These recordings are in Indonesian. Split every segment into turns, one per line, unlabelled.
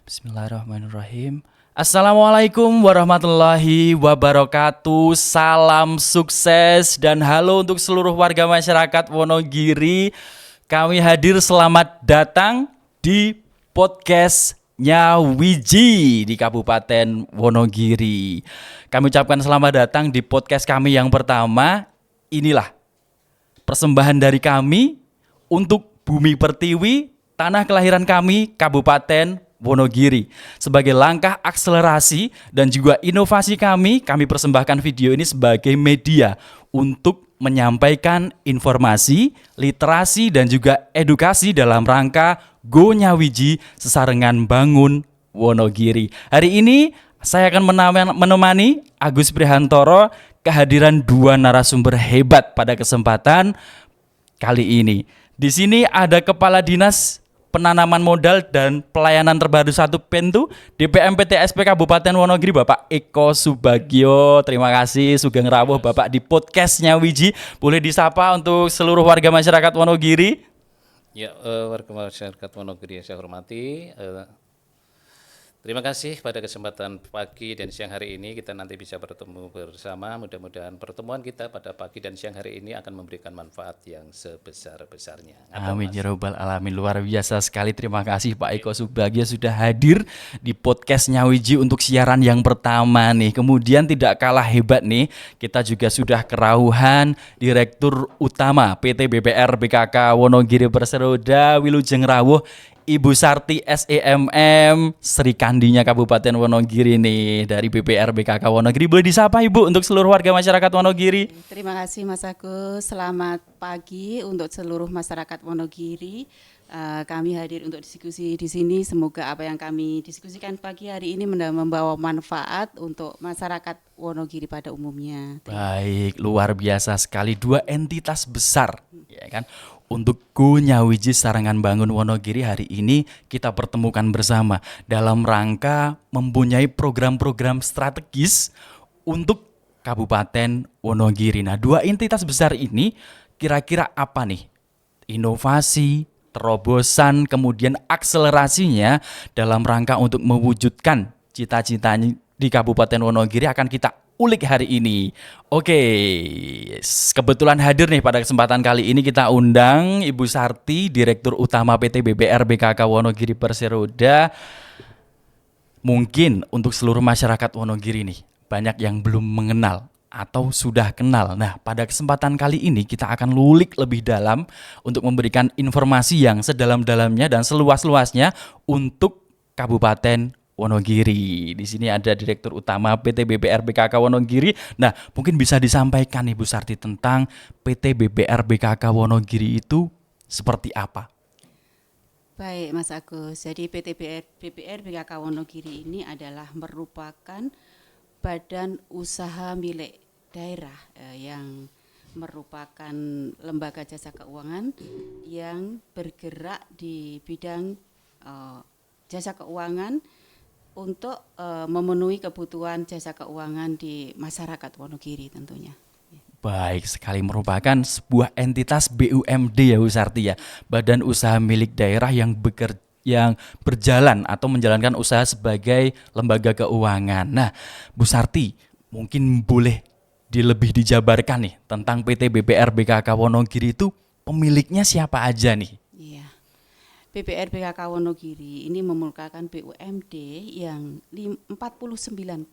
Bismillahirrahmanirrahim. Assalamualaikum warahmatullahi wabarakatuh. Salam sukses dan halo untuk seluruh warga masyarakat Wonogiri. Kami hadir, selamat datang di podcastnya Wiji di Kabupaten Wonogiri. Kami ucapkan selamat datang di podcast kami yang pertama. Inilah persembahan dari kami untuk Bumi Pertiwi, tanah kelahiran kami, Kabupaten Wonogiri. Sebagai langkah akselerasi dan juga inovasi kami persembahkan video ini sebagai media untuk menyampaikan informasi, literasi dan juga edukasi dalam rangka Go Nyawiji Sesarengan Bangun Wonogiri. Hari ini saya akan menemani Agus Prihantoro, kehadiran dua narasumber hebat pada kesempatan kali ini. Di sini ada Kepala Dinas Penanaman Modal dan Pelayanan Terpadu 1 Pentu DPMPTSP Kabupaten Wonogiri, Bapak Eko Subagio. Terima kasih Sugeng Rawuh Bapak di podcastnya Wiji. Boleh disapa untuk seluruh warga masyarakat Wonogiri?
Ya, warga masyarakat Wonogiri yang saya hormati, terima kasih pada kesempatan pagi dan siang hari ini kita nanti bisa bertemu bersama. Mudah-mudahan pertemuan kita pada pagi dan siang hari ini akan memberikan manfaat yang sebesar-besarnya.
Amin ya robbal alamin. Luar biasa sekali. Terima kasih Pak Eko Subagio sudah hadir di podcastnya Wiji untuk siaran yang pertama nih. Kemudian tidak kalah hebat nih, kita juga sudah kerauhan Direktur Utama PT BPR BKK Wonogiri Perseroda Wilujeng Rawuh, Ibu Sarti SEMM Sri Kandinya Kabupaten Wonogiri nih dari BPR BKK Wonogiri. Boleh disapa Ibu untuk seluruh warga masyarakat Wonogiri?
Terima kasih Mas Agus. Selamat pagi untuk seluruh masyarakat Wonogiri. Kami hadir untuk diskusi di sini. Semoga apa yang kami diskusikan pagi hari ini membawa manfaat untuk masyarakat Wonogiri pada umumnya.
Baik, luar biasa sekali, dua entitas besar, ya kan? Untuk Go Nyawiji Sesarengan Bangun Wonogiri hari ini kita pertemukan bersama dalam rangka mempunyai program-program strategis untuk Kabupaten Wonogiri. Nah, dua entitas besar ini kira-kira apa nih? Inovasi, terobosan, kemudian akselerasinya dalam rangka untuk mewujudkan cita-citanya di Kabupaten Wonogiri akan kita ulik hari ini. Oke, kebetulan hadir nih pada kesempatan kali ini kita undang Ibu Sarti, Direktur Utama PT BPR BKK Wonogiri Perseroda. Mungkin untuk seluruh masyarakat Wonogiri nih, banyak yang belum mengenal atau sudah kenal. Nah, pada kesempatan kali ini kita akan lulik lebih dalam untuk memberikan informasi yang sedalam-dalamnya dan seluas-luasnya untuk Kabupaten Wonogiri. Di sini ada Direktur Utama PT BPR BKK Wonogiri. Nah, mungkin bisa disampaikan Ibu Sarti tentang PT BPR BKK Wonogiri itu seperti apa?
Baik Mas Agus, jadi PT BPR BKK Wonogiri ini adalah merupakan badan usaha milik daerah yang merupakan lembaga jasa keuangan yang bergerak di bidang jasa keuangan untuk memenuhi kebutuhan jasa keuangan di masyarakat Wonogiri tentunya.
Baik sekali, merupakan sebuah entitas BUMD ya Bu Sarti ya, badan usaha milik daerah yang berjalan atau menjalankan usaha sebagai lembaga keuangan. Nah, Bu Sarti, mungkin boleh lebih dijabarkan nih tentang PT BPR BKK Wonogiri itu pemiliknya siapa aja nih?
Iya. BPR BKK Wonogiri ini merupakan BUMD yang 49%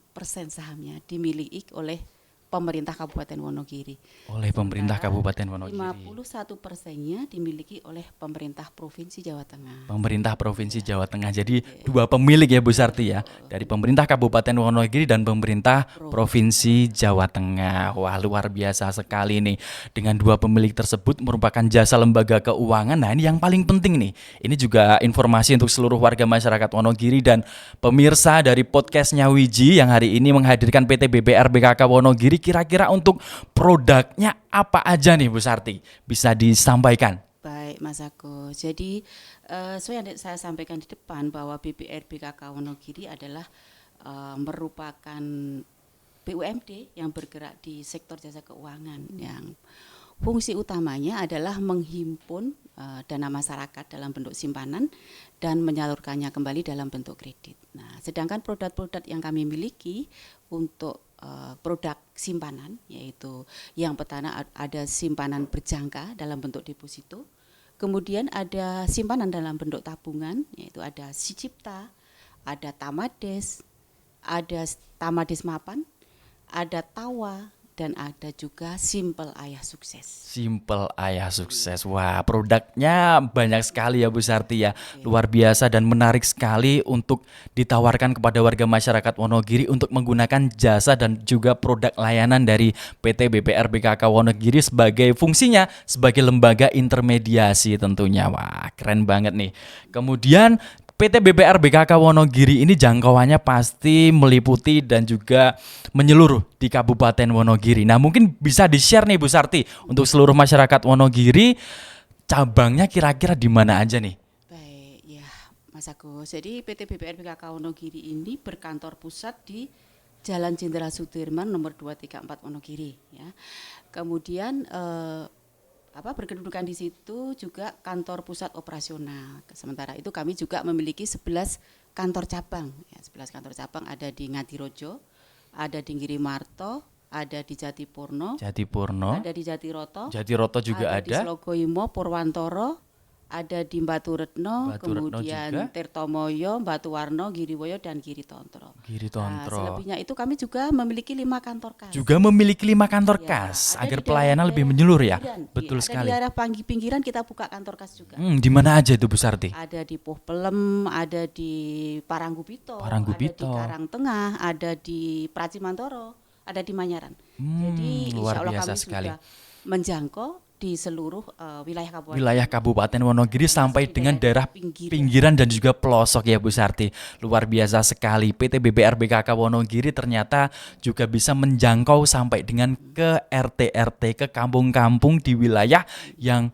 sahamnya dimiliki oleh pemerintah Kabupaten Wonogiri.
Oleh pemerintah Kabupaten Wonogiri.
51%-nya dimiliki oleh pemerintah Provinsi Jawa Tengah.
Pemerintah Provinsi Jawa Tengah. Jadi dua pemilik ya Bu Sarti ya, dari pemerintah Kabupaten Wonogiri dan pemerintah Provinsi Jawa Tengah. Wah, luar biasa sekali nih. Dengan dua pemilik tersebut merupakan jasa lembaga keuangan. Nah, ini yang paling penting nih. Ini juga informasi untuk seluruh warga masyarakat Wonogiri dan pemirsa dari podcastnya Wiji yang hari ini menghadirkan PT BPR BKK Wonogiri. Kira-kira untuk produknya apa aja nih Bu Sarti? Bisa disampaikan?
Baik Mas Agus, jadi sesuai yang saya sampaikan di depan bahwa BPR BKK Wonogiri adalah merupakan BUMD yang bergerak di sektor jasa keuangan yang fungsi utamanya adalah menghimpun dana masyarakat dalam bentuk simpanan dan menyalurkannya kembali dalam bentuk kredit. Nah, sedangkan produk-produk yang kami miliki untuk produk simpanan, yaitu yang pertama ada simpanan berjangka dalam bentuk deposito, kemudian ada simpanan dalam bentuk tabungan, yaitu ada Sicipta, ada Tamades, ada Tamades Mapan, ada Tawa, dan ada juga Simple Ayah Sukses.
Simple Ayah Sukses. Wah, produknya banyak sekali ya Bu Sarti ya. Luar biasa dan menarik sekali untuk ditawarkan kepada warga masyarakat Wonogiri untuk menggunakan jasa dan juga produk layanan dari PT BPR BKK Wonogiri sebagai fungsinya sebagai lembaga intermediasi tentunya. Wah, keren banget nih. Kemudian PT BPR BKK Wonogiri ini jangkauannya pasti meliputi dan juga menyeluruh di Kabupaten Wonogiri. Nah, mungkin bisa di-share nih Bu Sarti untuk seluruh masyarakat Wonogiri, cabangnya kira-kira di mana aja nih?
Baik, ya Mas Agus. Jadi PT BPR BKK Wonogiri ini berkantor pusat di Jalan Jenderal Sudirman nomor 234 Wonogiri. Ya. Kemudian berkedudukan di situ juga kantor pusat operasional. Sementara itu kami juga memiliki 11 kantor cabang. Ya, 11 kantor cabang ada di Ngadirojo, ada di Ngirimarto, ada di Jatipurno, ada di Jatiroto,
juga
di Slogoimo, Purwantoro, ada di Baturetno, kemudian
juga.
Tirtomoyo, Batuwarno, Giriwoyo, dan Giritontro. Nah, selebihnya itu kami juga memiliki 5 kantor kas.
Juga memiliki 5 kantor
Ya,
kas
ada
agar
di
pelayanan
daerah-
lebih menyeluruh ya.
pinggiran.
Betul
Ada
sekali.
di daerah pinggiran kita buka kantor kas juga.
Di mana aja itu Bu Sarti?
Ada di Puh Pelem, ada di Paranggupito,
Paranggupito.
ada di Karangtengah, ada di Pracimantoro, ada di Manyaran. Jadi
luar
insya Allah
biasa
kami
sekali.
sudah menjangkau di seluruh wilayah kabupaten.
Wilayah Kabupaten Wonogiri sampai
di
dengan daerah
daerah
pinggiran dan juga pelosok ya Bu Sarti. Luar biasa sekali. PT BPR BKK Wonogiri ternyata juga bisa menjangkau sampai dengan ke RT-RT, ke kampung-kampung di wilayah yang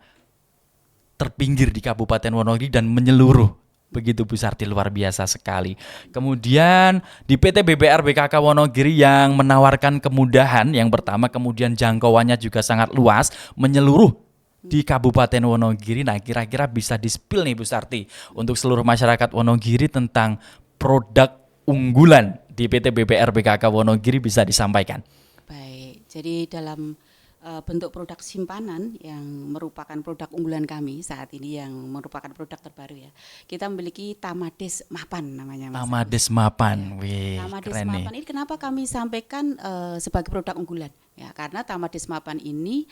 terpinggir di Kabupaten Wonogiri dan menyeluruh. Begitu Bu Sarti, luar biasa sekali. Kemudian di PT BPR BKK Wonogiri yang menawarkan kemudahan, yang pertama kemudian jangkauannya juga sangat luas, menyeluruh di Kabupaten Wonogiri. Nah, kira-kira bisa di-spill nih Bu Sarti untuk seluruh masyarakat Wonogiri tentang produk unggulan di PT BPR BKK Wonogiri, bisa disampaikan.
Baik, jadi dalam bentuk produk simpanan yang merupakan produk unggulan kami saat ini, yang merupakan produk terbaru ya. Kita memiliki Tamades Mapan namanya Mas.
Tamades Mapan, wih,
Tamades
keren nih.
Mapan ini kenapa kami sampaikan sebagai produk unggulan? Ya, karena Tamades Mapan ini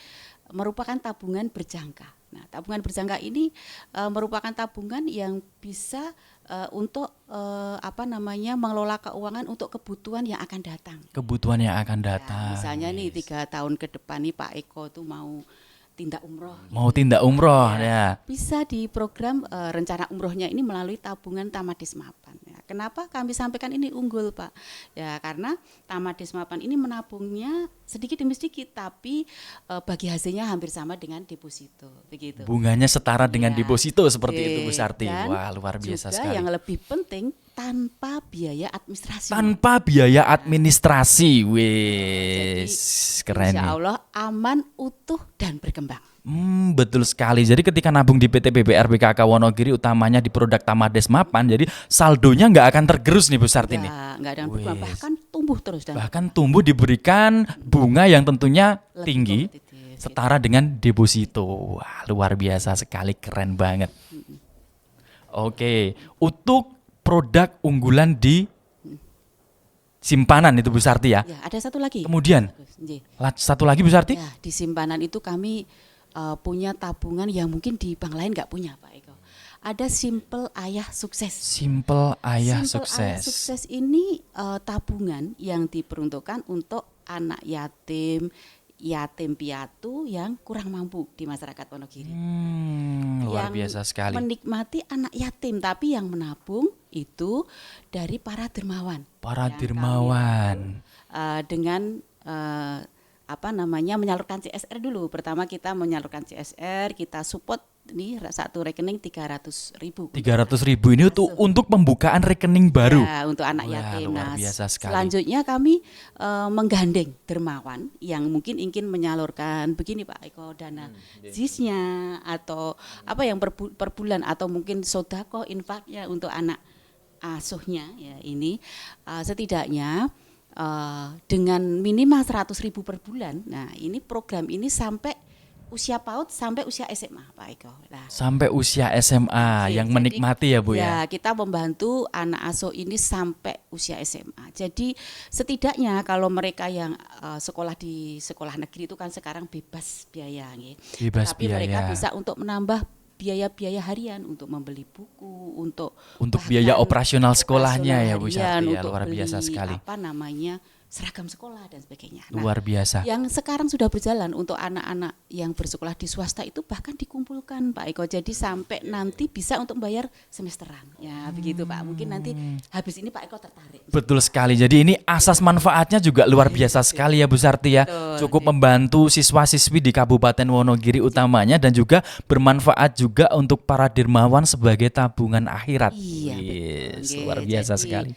merupakan tabungan berjangka. Nah, tabungan berjangka ini merupakan tabungan yang bisa untuk mengelola keuangan untuk kebutuhan yang akan datang.
Kebutuhan yang akan
Ya,
datang.
misalnya nih 3 tahun ke depan nih Pak Eko tuh mau tindak umroh.
Mau tindak umroh ya.
Bisa diprogram rencana umrohnya ini melalui tabungan Tamades Mapan. Ya, kenapa kami sampaikan ini unggul Pak? Ya karena Tamades Mapan ini menabungnya sedikit demi sedikit, tapi bagi hasilnya hampir sama dengan deposito, begitu.
Bunganya setara dengan
Ya,
deposito seperti itu Bu Sarti.
dan
Wah, luar biasa
juga
sekali.
yang lebih penting tanpa biaya administrasi.
Tanpa biaya administrasi.
Jadi,
Wes, keren
Insya
nih.
Allah aman, utuh dan berkembang.
Betul sekali. Jadi ketika nabung di PT BPR BKK Wonogiri utamanya di produk Tamades Mapan, jadi saldonya nggak akan tergerus nih Bu Sarti nih.
Ya, nggak ada yang berubah,
Wes.
bahkan tumbuh terus dan
Bahkan tumbuh diberikan bunga yang tentunya
lebih
tinggi
kompetitif,
setara dengan deposito. Wah, luar biasa sekali, keren banget. Oke, untuk produk unggulan di simpanan itu Bu Sarti ya.
Ya, ada satu lagi.
Kemudian
Nggih.
satu lagi Bu Sarti.
Ya, di simpanan itu kami punya tabungan yang mungkin di bank lain nggak punya Pak Eko. Ada Simple Ayah Sukses.
Simple Ayah
Simple Ayah
Sukses.
Sukses ini tabungan yang diperuntukkan untuk anak yatim, yatim piatu yang kurang mampu di masyarakat Wonogiri.
Luar
Yang
biasa sekali.
menikmati anak yatim, tapi yang menabung itu dari para dermawan.
Para
Yang
dermawan.
Dengan menyalurkan CSR dulu. Pertama kita menyalurkan CSR, kita support ini satu rekening 300.000.
300.000 ini tuh untuk pembukaan rekening baru.
Ya, untuk anak
Wah,
yatim.
luar
Nah,
biasa sekali.
selanjutnya kami menggandeng dermawan yang mungkin ingin menyalurkan begini Pak Eko, dana ZIS-nya atau apa yang per bulan atau mungkin sodako infaknya untuk anak asuhnya ya ini setidaknya dengan minimal 100.000 per bulan. Nah, ini program ini sampai usia PAUD sampai usia SMA Pak Eko. Nah,
Sampai usia SMA
oke,
yang
jadi,
menikmati ya Bu ya.
kita membantu anak asuh ini sampai usia SMA. Jadi setidaknya kalau mereka yang sekolah di sekolah negeri itu kan sekarang bebas biaya,
Bebas
tapi mereka
biaya.
bisa untuk menambah biaya-biaya harian untuk membeli buku, untuk
Biaya
bahkan
operasional sekolahnya ya Bu
harian,
Sarti ya,
untuk
luar
beli
biasa sekali.
apa namanya seragam sekolah dan sebagainya. Nah,
Luar biasa.
yang sekarang sudah berjalan untuk anak-anak yang bersekolah di swasta itu bahkan dikumpulkan Pak Eko. Jadi sampai nanti bisa untuk membayar semesteran. Ya begitu Pak. Mungkin nanti habis ini Pak Eko tertarik.
Betul sekali. Jadi ini asas manfaatnya juga luar biasa sekali ya Bu Sarti ya.
Betul.
Cukup membantu siswa-siswi di Kabupaten Wonogiri utamanya dan juga bermanfaat juga untuk para dermawan sebagai tabungan akhirat.
Iya,
Yes,
betul.
luar biasa
Jadi,
sekali.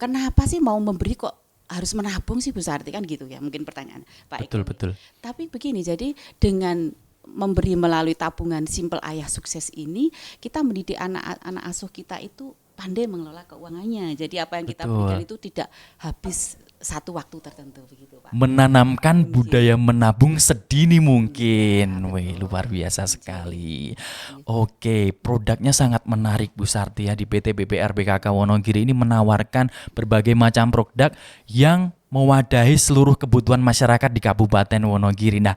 Kenapa sih mau memberi kok harus menabung sih Bu Sarti kan gitu ya mungkin pertanyaan Pak
Betul,
Eko.
betul.
Tapi begini, jadi dengan memberi melalui tabungan Simpel Ayah Sukses ini kita mendidik anak-anak asuh kita itu pandai mengelola keuangannya. Jadi apa yang kita
Betul.
berikan itu tidak habis satu waktu tertentu begitu Pak.
Menanamkan budaya menabung sedini mungkin. Wih, luar biasa sekali. Oke, produknya sangat menarik Bu Sarti ya. Di PT BBR BKK Wonogiri ini menawarkan berbagai macam produk yang mewadahi seluruh kebutuhan masyarakat di Kabupaten Wonogiri. Nah,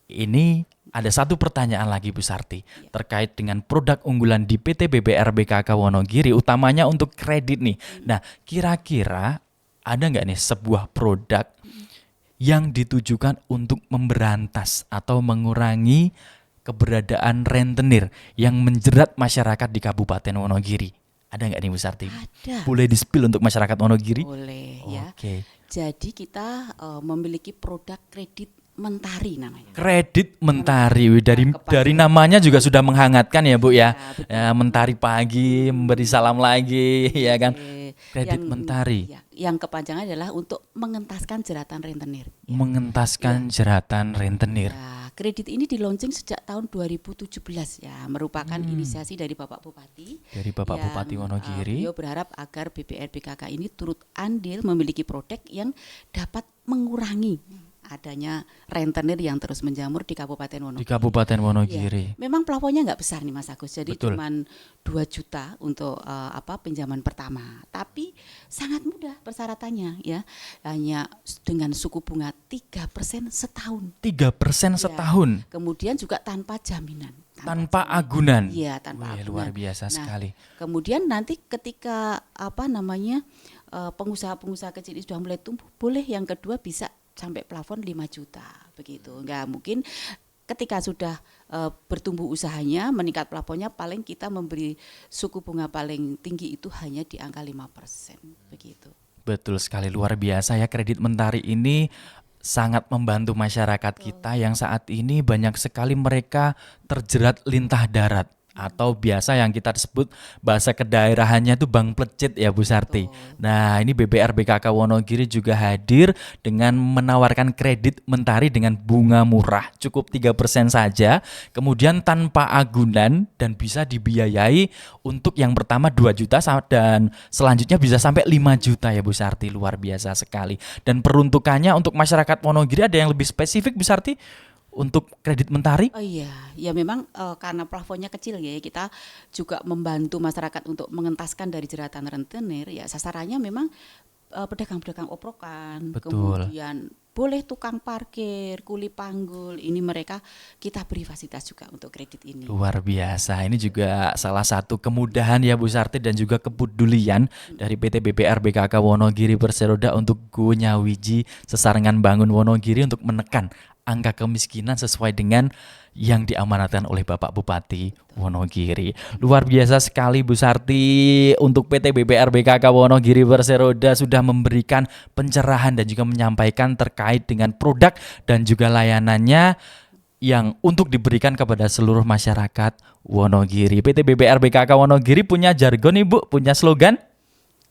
ini ada satu pertanyaan lagi Bu Sarti terkait dengan produk unggulan di PT BBR BKK Wonogiri, utamanya untuk kredit nih. Nah, kira-kira ada nggak nih sebuah produk yang ditujukan untuk memberantas atau mengurangi keberadaan rentenir yang menjerat masyarakat di Kabupaten Wonogiri? Ada nggak nih Bu Sarti?
Ada.
Boleh di-spill untuk masyarakat Wonogiri?
Boleh ya.
Oke.
Jadi kita memiliki produk kredit Mentari namanya.
Kredit Mentari. Wih, dari namanya juga sudah menghangatkan ya Bu ya. Ya, mentari pagi, memberi salam lagi ya kan. Kredit Mentari.
Ya, yang kepanjangan adalah untuk mengentaskan jeratan rentenir.
Mengentaskan jeratan rentenir.
Ya, kredit ini di-launching sejak tahun 2017 ya, merupakan inisiasi dari Bapak Bupati.
Dari Bapak Bupati Wonogiri.
Beliau berharap agar BBR BKK ini turut andil memiliki produk yang dapat mengurangi adanya rentenir yang terus menjamur di Kabupaten Wonogiri.
Di Kabupaten Wonogiri.
Ya, memang plafonnya nggak besar nih Mas Agus, jadi
Betul.
cuma 2 juta untuk pinjaman pertama. Tapi sangat mudah persyaratannya ya, hanya dengan suku bunga 3% setahun.
3%
Ya.
setahun.
Kemudian juga tanpa jaminan.
Tanpa agunan.
Iya, tanpa
Wih,
agunan.
luar biasa
Nah,
sekali.
Kemudian nanti ketika pengusaha-pengusaha kecil ini sudah mulai tumbuh, boleh yang kedua bisa sampai plafon 5 juta begitu. Enggak mungkin ketika sudah bertumbuh usahanya, meningkat plafonnya, paling kita memberi suku bunga paling tinggi itu hanya di angka 5% begitu.
Betul sekali, luar biasa ya. Kredit Mentari ini sangat membantu masyarakat kita yang saat ini banyak sekali mereka terjerat lintah darat. Atau biasa yang kita sebut bahasa kedaerahannya itu Bang Plecit ya Bu Sarti. Nah, ini BBR BKK Wonogiri juga hadir dengan menawarkan kredit Mentari dengan bunga murah, cukup 3% saja, kemudian tanpa agunan dan bisa dibiayai untuk yang pertama 2 juta dan selanjutnya bisa sampai 5 juta ya Bu Sarti. Luar biasa sekali. Dan peruntukannya untuk masyarakat Wonogiri ada yang lebih spesifik Bu Sarti? Untuk kredit Mentari?
Oh iya, ya memang karena plafonnya kecil ya, kita juga membantu masyarakat untuk mengentaskan dari jeratan rentenir. Ya sasarannya memang pedagang-pedagang oprokan,
Betul.
kemudian boleh tukang parkir, kuli panggul, ini mereka kita beri fasilitas juga untuk kredit ini.
Luar biasa, ini juga salah satu kemudahan ya Bu Sarti dan juga kepedulian dari PT BBR BKK Wonogiri Perseroda untuk Go Nyawiji Sesarengan Bangun Wonogiri untuk menekan angka kemiskinan sesuai dengan yang diamanatkan oleh Bapak Bupati Wonogiri. Luar biasa sekali Bu Sarti, untuk PT BBR BKK Wonogiri Perseroda sudah memberikan pencerahan dan juga menyampaikan terkait dengan produk dan juga layanannya yang untuk diberikan kepada seluruh masyarakat Wonogiri. PT BPR BKK Wonogiri punya jargon nih Bu, punya slogan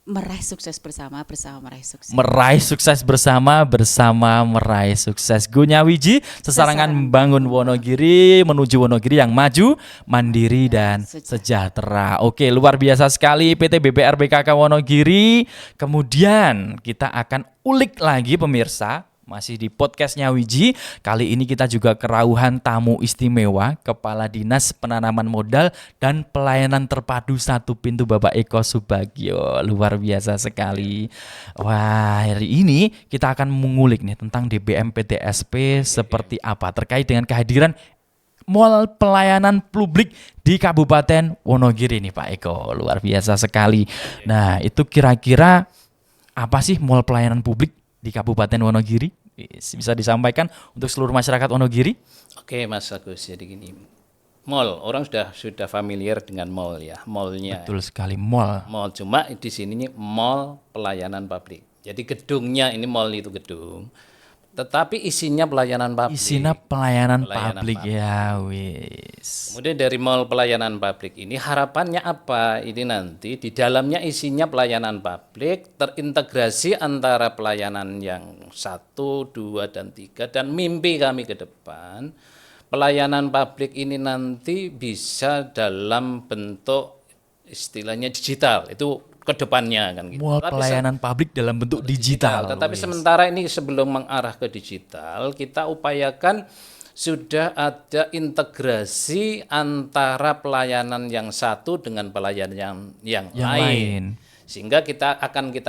Meraih sukses bersama, bersama meraih sukses.
meraih sukses bersama meraih sukses. Gunya Wiji, sesarangan membangun Wonogiri menuju Wonogiri yang maju, mandiri dan sejahtera. Oke, luar biasa sekali PT BPR BKK Wonogiri. Kemudian kita akan ulik lagi pemirsa, masih di podcastnya Wiji. Kali ini kita juga kerauhan tamu istimewa, Kepala Dinas Penanaman Modal dan Pelayanan Terpadu Satu Pintu Bapak Eko Subagio. Luar biasa sekali. Wah, hari ini kita akan mengulik nih tentang DBM PTSP seperti apa terkait dengan kehadiran Mall Pelayanan Publik di Kabupaten Wonogiri nih Pak Eko. Luar biasa sekali. Nah, itu kira-kira apa sih Mall Pelayanan Publik di Kabupaten Wonogiri? Bisa disampaikan untuk seluruh masyarakat Wonogiri?
Oke Mas Agus, jadi gini, mall, orang sudah familiar dengan mall ya, mallnya.
Betul sekali, mall.
Mall, cuma di sini mall pelayanan publik. Jadi gedungnya ini mall itu gedung, tetapi isinya pelayanan publik.
Isinya pelayanan
Pelayanan
publik
publik.
ya, wis.
Kemudian dari mall pelayanan publik ini harapannya apa? Ini nanti di dalamnya isinya pelayanan publik terintegrasi antara pelayanan yang 1, 2, dan 3 dan mimpi kami ke depan pelayanan publik ini nanti bisa dalam bentuk istilahnya digital itu ke depannya kan gitu.
Mall
Tapi
pelayanan publik dalam bentuk digital.
tetapi
wis.
sementara ini sebelum mengarah ke digital, kita upayakan sudah ada integrasi antara pelayanan yang satu dengan pelayanan yang lain. Sehingga kita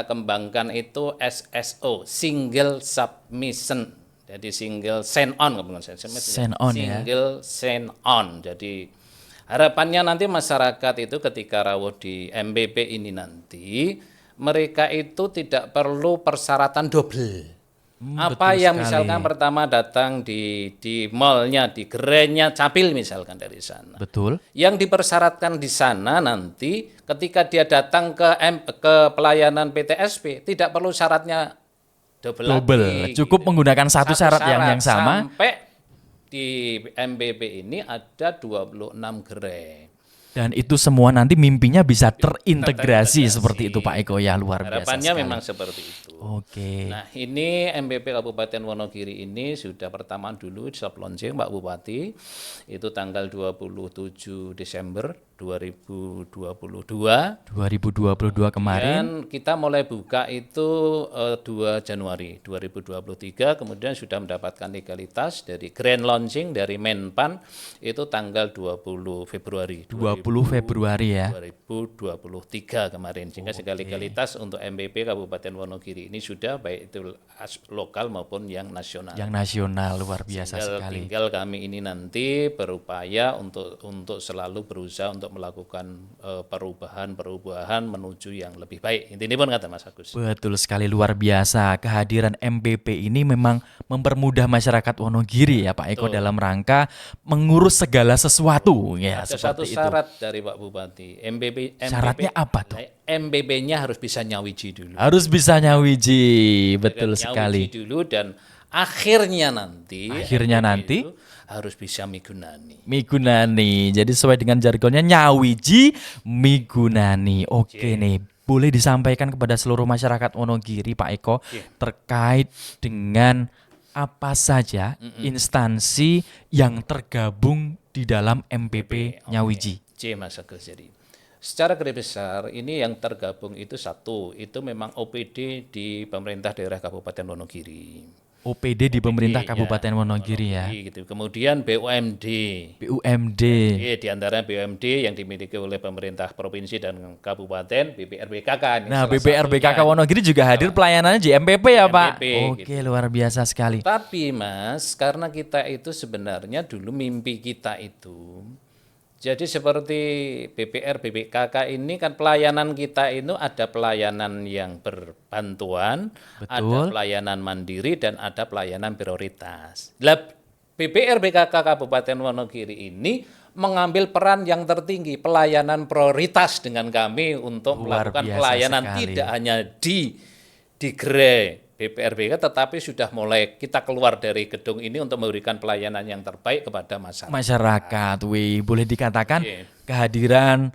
kembangkan itu SSO, single submission. Jadi single sign on, bukan
Sign on ya.
single sign on. Jadi harapannya nanti masyarakat itu ketika rawuh di MBP ini nanti mereka itu tidak perlu persyaratan double. Apa
betul
yang
sekali.
misalkan pertama datang di mallnya, di gerainya Capil misalkan dari sana.
Betul.
Yang dipersyaratkan di sana nanti ketika dia datang ke pelayanan PTSP tidak perlu syaratnya double lagi,
Cukup menggunakan satu syarat yang sama.
Sampai di MBP ini ada 26 gerai.
Dan itu semua nanti mimpinya bisa terintegrasi seperti itu Pak Eko ya, luar biasa
Harapannya
sekali.
memang seperti itu.
Oke.
Nah ini MBP Kabupaten Wonogiri ini sudah pertama dulu soft launching Pak Bupati itu tanggal 27 Desember 2022.
2022 kemarin.
Dan kita mulai buka itu 2 Januari 2023, kemudian sudah mendapatkan legalitas dari grand launching dari Menpan itu tanggal 20 Februari
20 Februari ya.
2023 kemarin. Sehingga segala legalitas untuk MBP Kabupaten Wonogiri ini sudah baik itu lokal maupun yang nasional.
Yang nasional luar biasa sekali.
Tinggal kami ini nanti berupaya untuk selalu berusaha untuk melakukan perubahan menuju yang lebih baik. Intinya pun kata Mas Agus.
Betul sekali, luar biasa. Kehadiran MBP ini memang mempermudah masyarakat Wonogiri ya Pak Eko dalam rangka mengurus segala sesuatu ya.
Ada satu
Seperti itu.
syarat dari Pak Bupati.
Syaratnya apa tuh?
MBP-nya harus bisa nyawiji dulu.
Harus bisa nyawiji, betul
Nyawiji
sekali.
dulu dan akhirnya nanti itu harus bisa migunani.
Migunani. Jadi sesuai dengan jargonnya nyawiji migunani. Oke nih, boleh disampaikan kepada seluruh masyarakat Wonogiri Pak Eko terkait dengan apa saja instansi yang tergabung di dalam MPP Nyawiji.
Mas Agus. Jadi secara garis besar ini yang tergabung itu satu, itu memang OPD di pemerintah daerah Kabupaten Wonogiri.
OPD di pemerintah Kabupaten Wonogiri ya.
Gitu. Kemudian BUMD.
BUMD.
Di antara BUMD yang dimiliki oleh pemerintah provinsi dan kabupaten, BPR BKK.
Nah, BPR BKK Wonogiri juga hadir pelayanannya di MPP ya Pak. Oke, luar biasa sekali.
Tapi Mas, karena kita itu sebenarnya dulu mimpi kita itu, jadi seperti BPR BPKK ini kan pelayanan kita itu ada pelayanan yang berbantuan, ada pelayanan mandiri dan ada pelayanan prioritas. BPR BKK Kabupaten Wonogiri ini mengambil peran yang tertinggi, pelayanan prioritas dengan kami untuk melakukan pelayanan
sekali.
tidak hanya di gerai BPRBK, tetapi sudah mulai kita keluar dari gedung ini untuk memberikan pelayanan yang terbaik kepada masyarakat.
Masyarakat, wih, boleh dikatakan
Oke.
kehadiran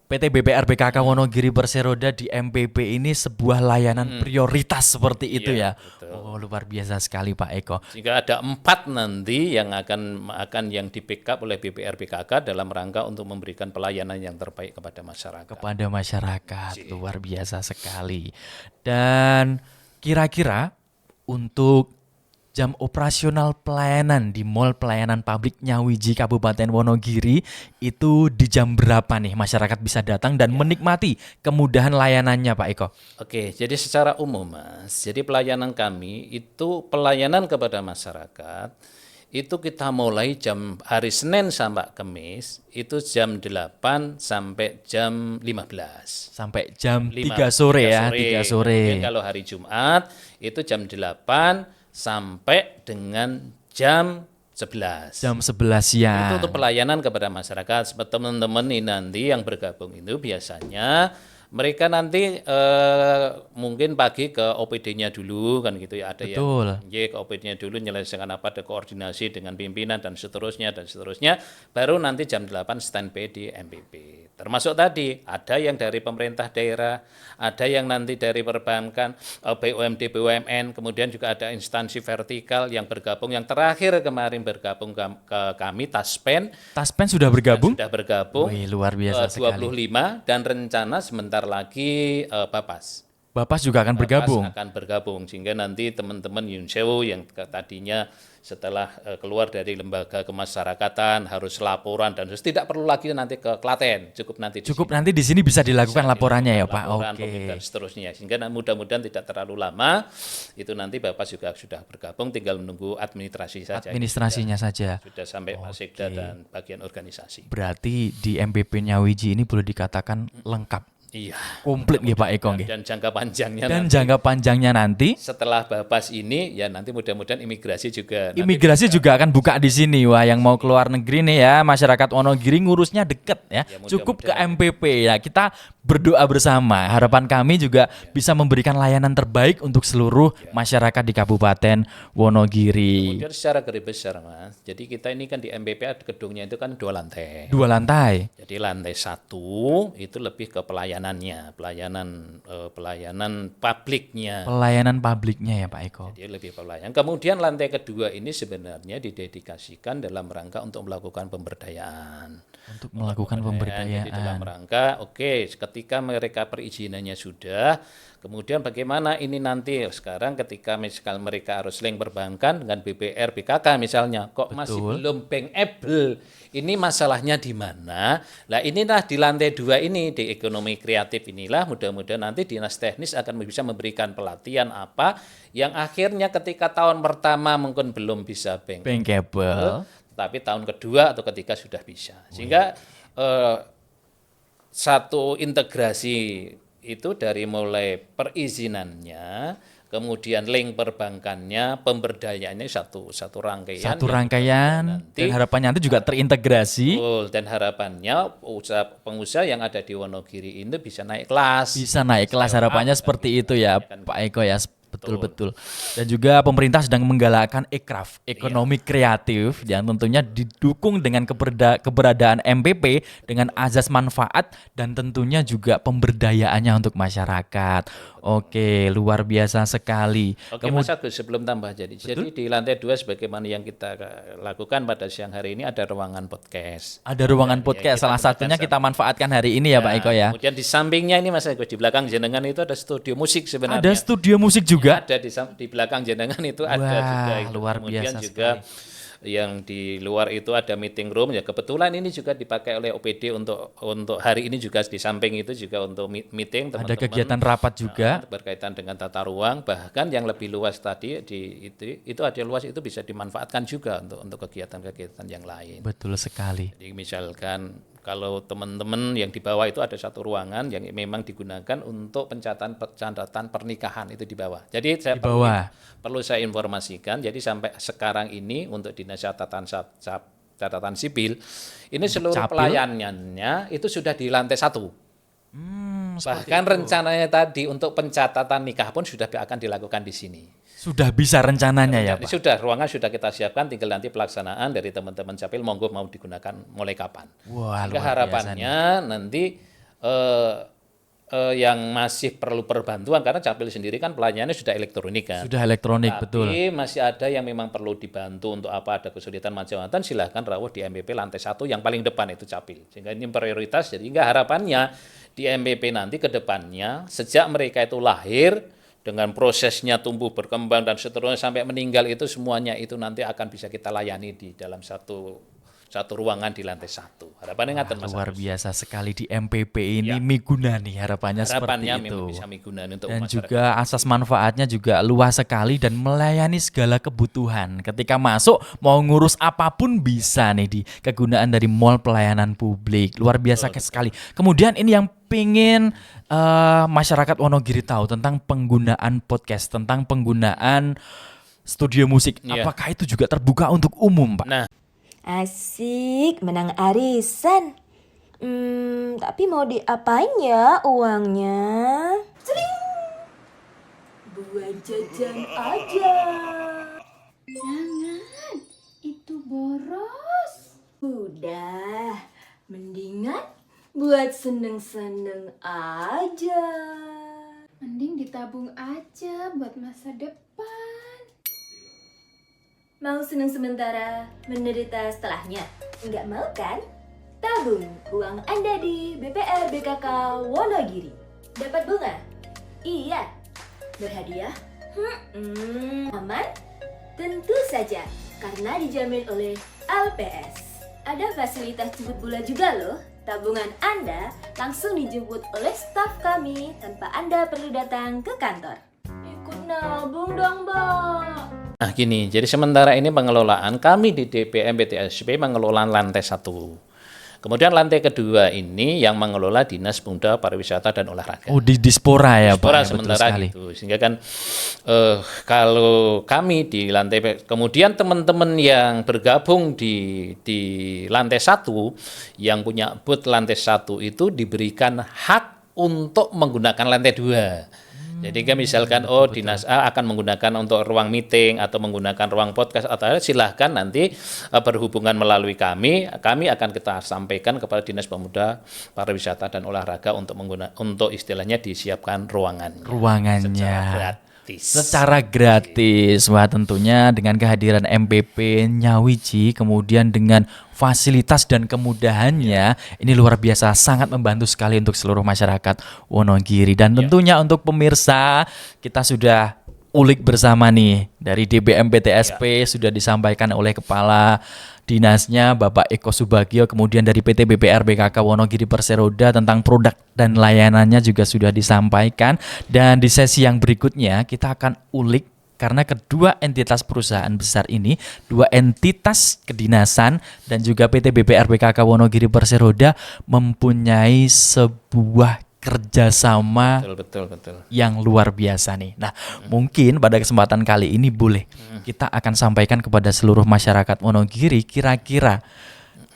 PT BPR BKK Wonogiri Perseroda di MPP ini sebuah layanan prioritas seperti itu
Iya,
ya.
betul.
Oh, luar biasa sekali Pak Eko.
Sehingga ada 4 nanti yang akan yang di backup oleh BPR BKK dalam rangka untuk memberikan pelayanan yang terbaik kepada masyarakat.
Kepada masyarakat, luar biasa sekali. Dan kira-kira untuk jam operasional pelayanan di Mall Pelayanan Publik Nyawiji Kabupaten Wonogiri itu di jam berapa nih masyarakat bisa datang dan menikmati kemudahan layanannya Pak Eko?
Oke, jadi secara umum Mas, jadi pelayanan kami itu pelayanan kepada masyarakat itu kita mulai jam hari Senin sampai Kamis itu jam 8 sampai jam 15.
Sampai jam 3
3
sore ya, 3 sore.
Kemudian kalau hari Jumat itu jam 8 sampai dengan jam 11.
Jam 11
Itu
siang.
untuk pelayanan kepada masyarakat. Teman-teman ini nanti yang bergabung itu biasanya mereka nanti mungkin pagi ke OPD-nya dulu kan gitu ya, ada
Betul.
yang ke OPD-nya dulu menyelesaikan apa, ada koordinasi dengan pimpinan dan seterusnya, baru nanti jam 8 standby di MPP. Termasuk tadi ada yang dari pemerintah daerah, ada yang nanti dari perbankan, BUMD, BUMN, kemudian juga ada instansi vertikal yang bergabung, yang terakhir kemarin bergabung ke kami Taspen
Taspen sudah bergabung?
sudah bergabung
Wih, luar biasa sekali.
25 dan rencana sebentar lagi Bapas.
Bapak juga akan bergabung.
Bapas akan bergabung sehingga nanti teman-teman Yunseo yang tadinya setelah keluar dari lembaga kemasyarakatan harus laporan dan tidak perlu lagi nanti ke Klaten, cukup nanti di
Cukup
sini.
nanti di sini bisa dilakukan laporannya ya Pak.
Laporan,
Oke.
dan seterusnya sehingga mudah-mudahan tidak terlalu lama. Itu nanti Bapak juga sudah bergabung, tinggal menunggu administrasi saja.
Administrasinya saja.
Sudah sampai Pak Sekda dan bagian organisasi.
Berarti di MPP Nyawiji ini boleh dikatakan lengkap.
Iya.
Komplit nggih Pak Eko nggih.
Dan jangka panjangnya
Dan
nanti
jangka panjangnya nanti
setelah Bapas ini ya nanti mudah-mudahan imigrasi juga nanti
imigrasi juga akan buka di sini. Wah, yang mau keluar negeri nih ya, masyarakat Wonogiri ngurusnya deket ya.
Ya,
Cukup ke MPP ya. Kita berdoa bersama. Harapan kami juga bisa memberikan layanan terbaik untuk seluruh masyarakat di Kabupaten Wonogiri.
kemudian secara garis besar Mas. Jadi kita ini kan di MPP gedungnya itu kan 2 lantai.
2 lantai.
Jadi lantai 1 itu lebih ke pelayanan publiknya.
Pelayanan publiknya ya Pak Eko.
Jadi lebih pelayanan. Kemudian lantai kedua ini sebenarnya didedikasikan dalam rangka untuk melakukan pemberdayaan.
Untuk melakukan
Jadi
pemberdayaan.
dalam rangka, ketika mereka perizinannya sudah, kemudian bagaimana ini nanti sekarang ketika misalkan mereka harus link perbankan dengan BPR, BKK misalnya, kok masih belum bankable, ini masalahnya di mana? Nah inilah di lantai 2 ini, di ekonomi kreatif inilah mudah-mudahan nanti dinas teknis akan bisa memberikan pelatihan apa, yang akhirnya ketika tahun pertama mungkin belum bisa
Bankable.
tapi tahun kedua atau ketiga sudah bisa. Sehingga satu integrasi itu dari mulai perizinannya, kemudian link perbankannya, pemberdayaannya satu rangkaian.
Satu rangkaian dan harapannya nanti juga terintegrasi.
Betul, dan harapannya pengusaha yang ada di Wonogiri ini bisa naik kelas.
Bisa naik kelas, harapannya seperti itu ya Pak Eko ya. Betul. Dan juga pemerintah sedang menggalakkan ekraf, ekonomi kreatif, yang tentunya didukung dengan keberadaan MPP dengan azas manfaat dan tentunya juga pemberdayaannya untuk masyarakat. Oke, luar biasa sekali.
Oke Mas Agus, sebelum tambah jadi di lantai 2 sebagaimana yang kita lakukan pada siang hari ini ada ruangan podcast.
Ada ruangan podcast, salah satunya kita manfaatkan hari ini ya Pak Eko ya.
Kemudian di sampingnya ini Mas Agus, di belakang jenengan itu ada studio musik sebenarnya.
Ada studio musik juga.
Ada di belakang jenengan itu ada
Wah,
juga itu.
luar
Kemudian
biasa
juga yang di luar itu ada meeting room ya, kebetulan ini juga dipakai oleh OPD untuk hari ini juga di samping itu juga untuk meeting teman-teman.
Ada kegiatan rapat juga.
Berkaitan dengan tata ruang, bahkan yang lebih luas tadi itu ada luas itu bisa dimanfaatkan juga untuk kegiatan-kegiatan yang lain.
Betul sekali.
Jadi misalkan kalau teman-teman yang di bawah itu ada satu ruangan yang memang digunakan untuk pencatatan pernikahan itu di bawah. Jadi saya perlu saya informasikan, jadi sampai sekarang ini untuk dinas catatan sipil ini seluruh pelayanannya itu sudah di lantai 1.
seperti
Bahkan
itu.
rencananya tadi untuk pencatatan nikah pun sudah akan dilakukan di sini.
Sudah bisa rencananya ya, Pak.
Sudah, ruangan sudah kita siapkan, tinggal nanti pelaksanaan dari teman-teman Capil monggo mau digunakan mulai kapan.
Wah,
Sehingga
luar biasa nih.
harapannya nanti yang masih perlu perbantuan, karena Capil sendiri kan pelayanannya sudah elektronik kan.
Sudah elektronik,
Tapi
betul.
masih ada yang memang perlu dibantu untuk apa, ada kesulitan macam-macam, silahkan rawuh di MPP lantai 1 yang paling depan itu Capil. Sehingga ini prioritas, jadi hingga harapannya di MPP nanti ke depannya, sejak mereka itu lahir, dengan prosesnya tumbuh berkembang dan seterusnya sampai meninggal itu semuanya itu nanti akan bisa kita layani di dalam satu ruangan di lantai 1. Harapannya ngaten Mas.
Luar biasa sekali di MPP ini
Ya.
miguna nih harapannya
Harapannya
seperti itu.
memang bisa migunakan untuk
Dan
masyarakat.
juga asas manfaatnya juga luas sekali dan melayani segala kebutuhan. Ketika masuk mau ngurus apapun bisa nih di kegunaan dari mall pelayanan publik. Luar biasa sekali. Kemudian ini yang pingin masyarakat Wonogiri tahu tentang penggunaan podcast, tentang penggunaan studio musik.
Iya.
Apakah itu juga terbuka untuk umum, Pak?
Nah,
Asik, menang arisan. Tapi mau diapain ya uangnya? Cering! Buat jajan aja.
Jangan, itu boros.
Udah, mendingan buat seneng-seneng aja.
Mending ditabung aja buat masa depan.
Mau seneng sementara, menderita setelahnya? Enggak mau kan? Tabung uang Anda di BPR BKK Wonogiri. Dapat bunga? Iya. Berhadiah? Aman? Tentu saja, karena dijamin oleh LPS. Ada fasilitas jemput bola juga loh. Tabungan Anda langsung dijemput oleh staf kami tanpa Anda perlu datang ke kantor. Ikut nabung dong, Mbak.
Nah gini, jadi sementara ini pengelolaan kami di DPM PTSP mengelola lantai 1. Kemudian lantai kedua ini yang mengelola Dinas Pemuda Pariwisata dan Olahraga.
Oh, di Dispora ya, Pak.
Dispora
Ya, betul
sementara
sekali.
gitu. Sehingga kan kalau kami di lantai, kemudian teman-teman yang bergabung di lantai 1 yang punya booth lantai 1 itu diberikan hak untuk menggunakan lantai 2. Jadi kan misalkan Dinas A akan menggunakan untuk ruang meeting atau menggunakan ruang podcast atau silahkan nanti berhubungan melalui kami akan kita sampaikan kepada Dinas Pemuda Pariwisata dan Olahraga untuk istilahnya disiapkan ruangannya.
Ruangannya.
Gratis.
Secara gratis. Wah, tentunya dengan kehadiran MPP Nyawiji kemudian dengan fasilitas dan kemudahannya ini luar biasa, sangat membantu sekali untuk seluruh masyarakat Wonogiri. Dan tentunya untuk pemirsa kita sudah ulik bersama nih dari DBM PTSP sudah disampaikan oleh Kepala Dinasnya Bapak Eko Subagio, kemudian dari PT BPR BKK Wonogiri Perseroda tentang produk dan layanannya juga sudah disampaikan. Dan di sesi yang berikutnya kita akan ulik karena kedua entitas perusahaan besar ini, dua entitas kedinasan dan juga PT BPR BKK Wonogiri Perseroda mempunyai sebuah kerjasama
Betul.
yang luar biasa nih. Nah, mungkin pada kesempatan kali ini boleh kita akan sampaikan kepada seluruh masyarakat Wonogiri kira-kira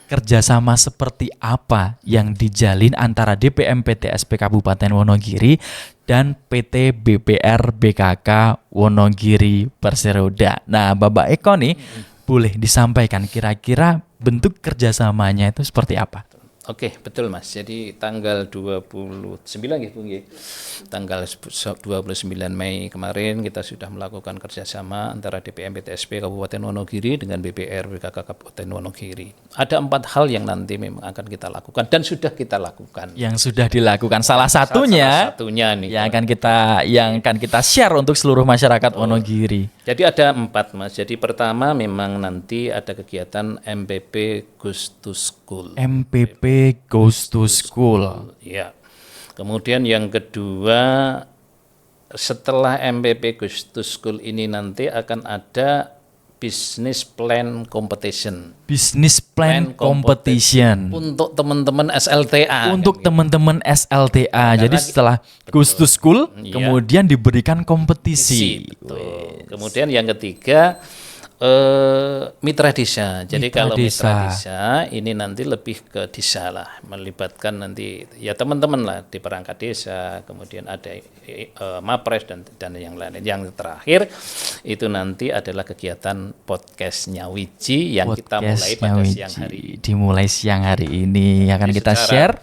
kerjasama seperti apa yang dijalin antara DPM PTSP Kabupaten Wonogiri dan PT BPR BKK Wonogiri Perseroda. Nah, Bapak Eko nih boleh disampaikan kira-kira bentuk kerjasamanya itu seperti apa?
Oke, betul Mas. Jadi tanggal 29 ya Bung ya. Tanggal 29 Mei kemarin kita sudah melakukan kerjasama antara DPM PTSP Kabupaten Wonogiri dengan BPR BKK Kabupaten Wonogiri. Ada 4 hal yang nanti memang akan kita lakukan dan sudah kita lakukan.
Yang sudah dilakukan salah satunya
nih.
yang akan kita share untuk seluruh masyarakat Wonogiri.
Jadi ada 4 Mas. Jadi pertama memang nanti ada kegiatan MPP Goes to School.
MPP Goes to School.
Ya. Kemudian yang kedua, setelah MPP Goes to School ini nanti akan ada Business Plan Competition.
Business Plan Competition.
Untuk teman-teman SLTA.
Untuk teman-teman SLTA. Jadi
Karena
setelah Goes to School,
Iya.
kemudian diberikan kompetisi.
Betul. Kemudian yang ketiga, Mitra desa. Jadi
Mitra
kalau
desa.
mitra desa ini nanti lebih ke desa lah, melibatkan nanti ya teman-teman lah di perangkat desa, kemudian ada Mapres dan yang lain. Yang terakhir itu nanti adalah kegiatan podcast Nyawiji yang kita mulai
Podcast
pada
Nyawiji
siang hari ini.
dimulai siang hari ini akan
Jadi
kita share.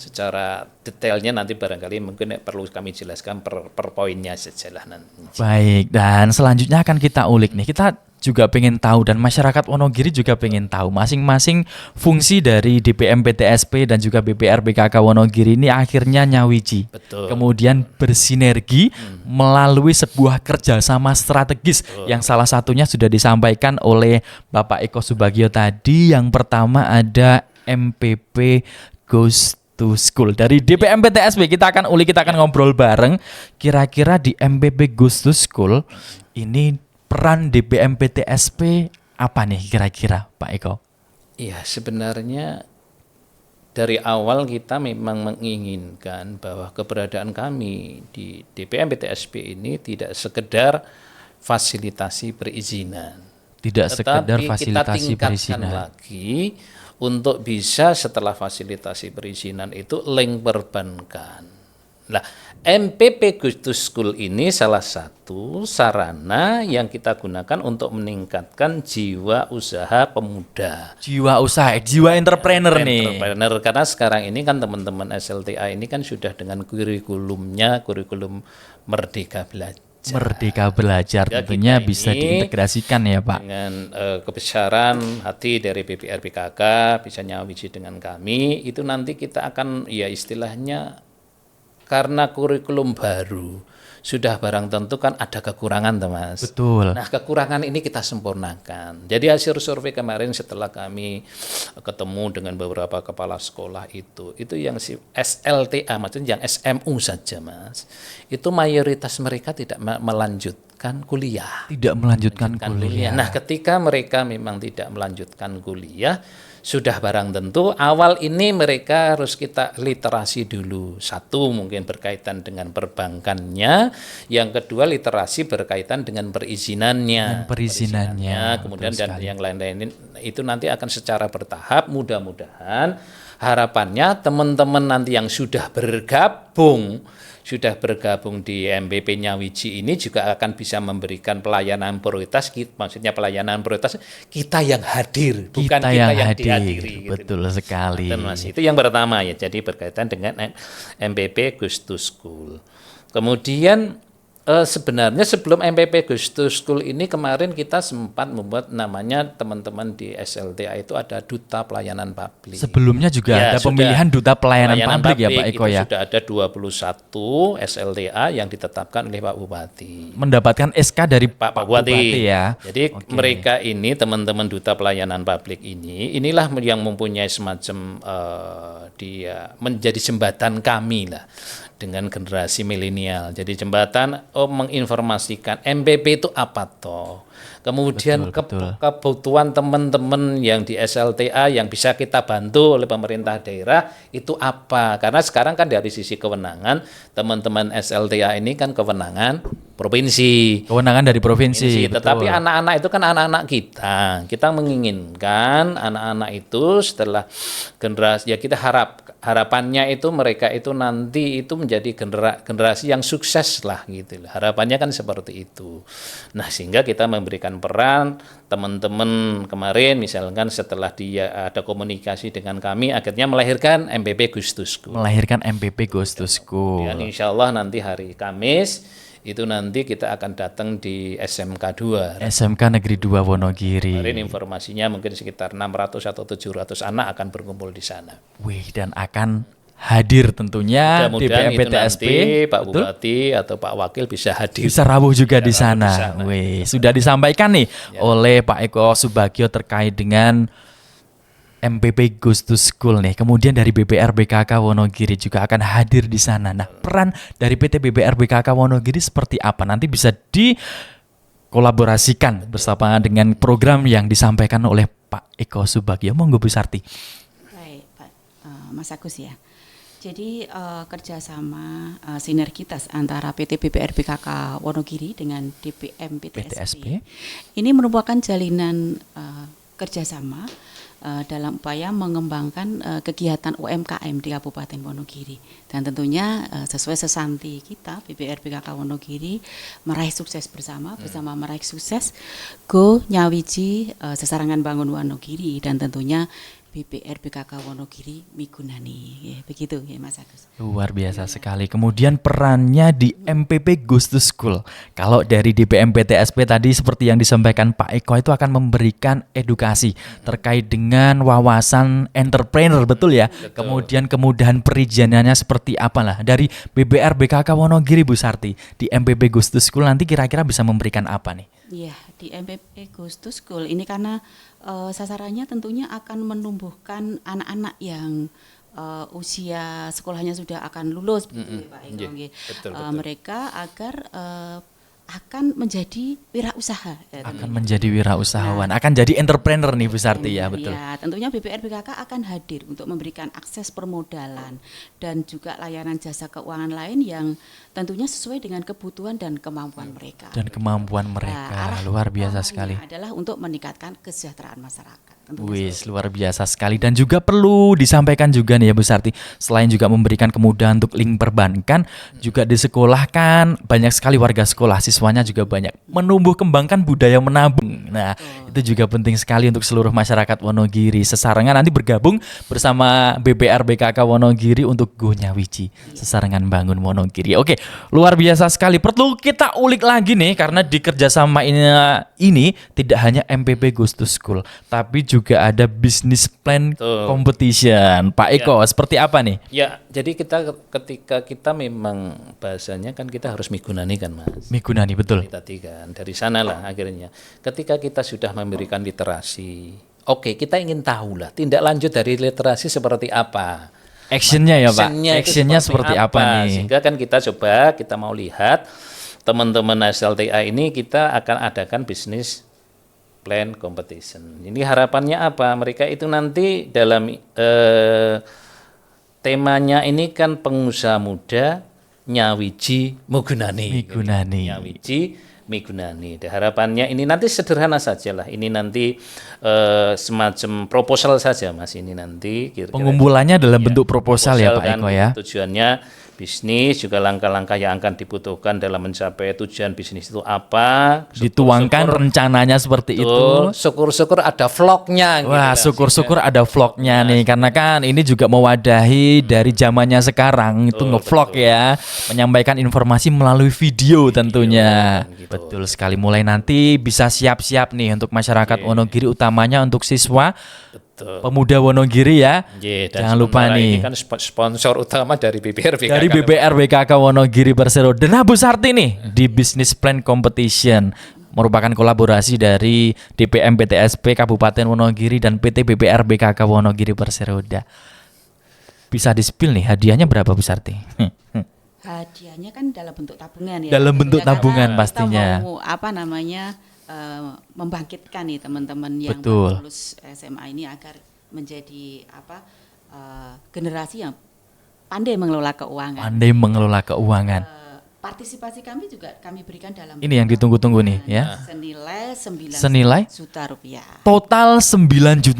secara detailnya nanti barangkali mungkin perlu kami jelaskan per poinnya saja lah nanti.
Baik, dan selanjutnya akan kita ulik nih. Kita juga pengen tahu dan masyarakat Wonogiri juga pengen tahu masing-masing fungsi dari DPM PTSP dan juga BPR BKK Wonogiri ini akhirnya nyawiji.
Betul.
Kemudian bersinergi melalui sebuah kerjasama strategis yang salah satunya sudah disampaikan oleh Bapak Eko Subagio tadi. Yang pertama ada MPP Goes to School. Dari DPM PTSP kita akan ulik, kita akan ngobrol bareng. Kira-kira di MPP Goes to School ini peran DPM PTSP apa nih kira-kira Pak Eko?
Iya, sebenarnya dari awal kita memang menginginkan bahwa keberadaan kami di DPM PTSP ini tidak sekedar fasilitasi perizinan.
Tidak sekedar
Tetapi
fasilitasi
kita tingkatkan
perizinan.
lagi untuk bisa setelah fasilitasi perizinan itu link perbankan. Nah, MPP Goes to School ini salah satu sarana yang kita gunakan untuk meningkatkan jiwa usaha pemuda.
Jiwa usaha, jiwa entrepreneur nih.
Entrepreneur, karena sekarang ini kan teman-teman SLTA ini kan sudah dengan kurikulumnya, kurikulum Merdeka Belajar.
Merdeka Belajar
Ya,
tentunya
kita
bisa
ini
diintegrasikan ya Pak.
Dengan kebesaran hati dari BPR BKK bisa nyawiji dengan kami, itu nanti kita akan ya istilahnya karena kurikulum baru sudah barang tentu kan ada kekurangan Mas.
Betul.
Nah, kekurangan ini kita sempurnakan. Jadi hasil survei kemarin setelah kami ketemu dengan beberapa kepala sekolah itu yang si SLTA, maksudnya yang SMU saja Mas, itu mayoritas mereka tidak melanjutkan kuliah.
Tidak melanjutkan kuliah.
Nah, ketika mereka memang tidak melanjutkan kuliah, sudah barang tentu awal ini mereka harus kita literasi dulu. Satu mungkin berkaitan dengan perbankannya, yang kedua literasi berkaitan dengan perizinannya.
Perizinannya,
Kemudian
betul
dan
sekali.
yang lain-lain itu nanti akan secara bertahap, mudah-mudahan harapannya teman-teman nanti yang sudah bergabung di MPP Nyawiji ini juga akan bisa memberikan pelayanan prioritas, maksudnya pelayanan prioritas kita yang hadir, bukan kita yang dihadiri.
Betul sekali.
Dan Mas, itu yang pertama ya, jadi berkaitan dengan MPP Goes to School. Kemudian sebenarnya sebelum MPP Goes to School ini kemarin kita sempat membuat namanya teman-teman di SLTA itu ada Duta Pelayanan Publik.
Sebelumnya juga
Ya,
ada
sudah.
pemilihan duta pelayanan publik ya Pak Eko
itu
ya.
sudah ada 21 SLTA yang ditetapkan oleh Pak Bupati.
Mendapatkan SK dari
Pak Bupati
ya.
Jadi
Oke.
mereka ini teman-teman duta pelayanan publik inilah yang mempunyai semacam dia menjadi jembatan kami lah dengan generasi milenial. Jadi jembatan menginformasikan MPP itu apa toh. Kemudian
Betul.
kebutuhan teman-teman yang di SLTA yang bisa kita bantu oleh pemerintah daerah itu apa? Karena sekarang kan dari sisi kewenangan teman-teman SLTA ini kan kewenangan provinsi.
Kewenangan dari provinsi.
Tetapi
betul.
anak-anak itu kan anak-anak kita. Kita menginginkan anak-anak itu setelah generasi ya kita harapannya itu mereka itu nanti itu menjadi generasi yang sukses lah gitu. Harapannya kan seperti itu. Nah, sehingga kita memberikan peran teman-teman kemarin misalkan setelah dia ada komunikasi dengan kami akhirnya melahirkan MPP Goes to School.
Melahirkan MPP Goes to School.
Dan insya Allah nanti hari Kamis itu nanti kita akan datang di SMK 2.
SMK Negeri 2 Wonogiri.
Kemarin informasinya mungkin sekitar 600 atau 700 anak akan berkumpul di sana.
Wih, dan akan hadir tentunya
Mudah-mudahan
DPM
itu
PTSP.
nanti Pak
Betul?
Bupati atau Pak Wakil bisa hadir.
Bisa rawuh juga di
rawuh di
sana.
sana.
Wih, sudah disampaikan nih oleh Pak Eko Subagio terkait dengan MPP Goes to School nih. Kemudian dari BPR BKK Wonogiri juga akan hadir di sana. Nah, peran dari PT BPR BKK Wonogiri seperti apa? Nanti bisa dikolaborasikan bersama dengan program yang disampaikan oleh Pak Eko Subagio. Monggo Bu Sarti.
Baik, Pak Mas Agus ya. Jadi kerjasama sinergitas antara PT BPR BKK Wonogiri dengan DPM PTSP ini merupakan jalinan kerjasama dalam upaya mengembangkan kegiatan UMKM di Kabupaten Wonogiri, dan tentunya sesuai sesanti kita BPR BKK Wonogiri meraih sukses bersama meraih sukses Go Nyawiji Sesarengan Bangun Wonogiri, dan tentunya BPR BKK Wonogiri migunani, ya, begitu ya Mas Agus.
Luar biasa sekali. Kemudian perannya di MPP Goes to School. Kalau dari DPM PTSP tadi seperti yang disampaikan Pak Eko itu akan memberikan edukasi terkait dengan wawasan entrepreneur, betul ya?
Betul.
Kemudian kemudahan perizinannya seperti apalah. Dari BPR BKK Wonogiri Bu Sarti, di MPP Goes to School nanti kira-kira bisa memberikan apa nih?
Iya, di MPP Goes to School ini karena sasarannya tentunya akan menumbuhkan anak-anak yang usia sekolahnya sudah akan lulus, begitu ya Pak Eko.
Iya, betul.
Mereka agar akan menjadi wirausaha.
Akan menjadi wirausahawan, akan jadi entrepreneur nih Bu Sarti ya, betul.
Ya, tentunya BPR BKK akan hadir untuk memberikan akses permodalan dan juga layanan jasa keuangan lain yang tentunya sesuai dengan kebutuhan dan kemampuan mereka.
Dan kemampuan mereka luar biasa sekali.
Adalah untuk meningkatkan kesejahteraan masyarakat.
Wis, luar biasa sekali. Dan juga perlu disampaikan juga nih ya Bu Sarti, selain juga memberikan kemudahan untuk link perbankan, juga di sekolah kan banyak sekali warga sekolah, siswanya juga banyak. Menumbuh kembangkan budaya menabung. Nah, itu juga penting sekali untuk seluruh masyarakat Wonogiri. Sesarengan nanti bergabung bersama BPR BKK Wonogiri untuk Go Nyawiji Sesarengan Bangun Wonogiri. Oke, luar biasa sekali. Perlu kita ulik lagi nih, karena di kerjasama ini tidak hanya MPP Goes to School, tapi juga ada business plan competition. Pak Eko, seperti apa nih?
Ya, jadi ketika kita memang bahasanya kan kita harus migunani kan Mas.
Migunani, betul.
Tadi kan dari sanalah akhirnya. Ketika kita sudah memberikan literasi, oke, kita ingin tahu lah tindak lanjut dari literasi seperti apa.
Actionnya ya Pak.
Actionnya
seperti apa nih?
Sehingga kan kita mau lihat teman-teman SLTA ini kita akan adakan bisnis plan competition. Ini harapannya apa? Mereka itu nanti dalam temanya ini kan pengusaha muda nyawiji migunani. Nyawiji migunani. Harapannya ini nanti sederhana saja lah. Ini nanti semacam proposal saja Mas. Ini nanti kira-kira
pengumpulannya dalam bentuk proposal ya Pak Eko ya.
Tujuannya bisnis, juga langkah-langkah yang akan dibutuhkan dalam mencapai tujuan bisnis itu apa.
Dituangkan rencananya seperti itu.
Syukur-syukur ada vlognya.
Wah, syukur-syukur ada vlognya nih, karena kan ini juga mewadahi dari zamannya sekarang itu ngevlog ya, menyampaikan informasi melalui video tentunya. Betul sekali. Mulai nanti bisa siap-siap nih untuk masyarakat Wonogiri, utamanya untuk siswa. Pemuda Wonogiri ya. Jangan lupa nih.
Ini kan sponsor utama dari BPR BKK.
Dari BPR BKK Wonogiri Perseroda. Nah Bu Sarti nih di Business Plan Competition merupakan kolaborasi dari DPM PTSP Kabupaten Wonogiri dan PT BPR BKK Wonogiri Perseroda. Bisa di-spill nih hadiahnya berapa Bu Sarti?
Hadiahnya kan dalam bentuk tabungan ya.
Dalam bentuk
Ya,
tabungan
karena
pastinya.
Kita mau membangkitkan nih teman-teman yang
Betul.
lulus SMA ini agar menjadi generasi yang pandai mengelola keuangan.
Pandai mengelola keuangan.
Partisipasi kami juga kami berikan dalam
Ini yang ditunggu-tunggu nih ya.
senilai 9 juta rupiah.
Total 9.500.000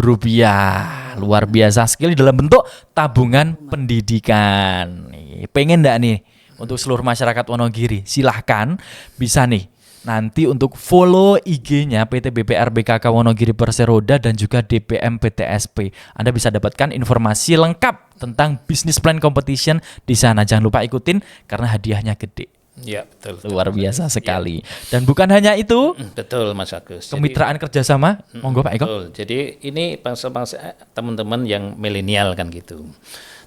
rupiah. Luar biasa sekali dalam bentuk tabungan pendidikan. Nih, pengen enggak nih untuk seluruh masyarakat Wonogiri? Silahkan bisa nih nanti untuk follow IG-nya PT BPR BKK Wonogiri Perseroda dan juga DPM PTSP. Anda bisa dapatkan informasi lengkap tentang business plan competition di sana. Jangan lupa ikutin karena hadiahnya gede.
Ya, betul.
Luar biasa sekali. Dan bukan hanya itu,
Betul Mas Agus.
kemitraan kerjasama, monggo Pak Eko.
Betul. Jadi ini bangsa-bangsa teman-teman yang milenial kan gitu.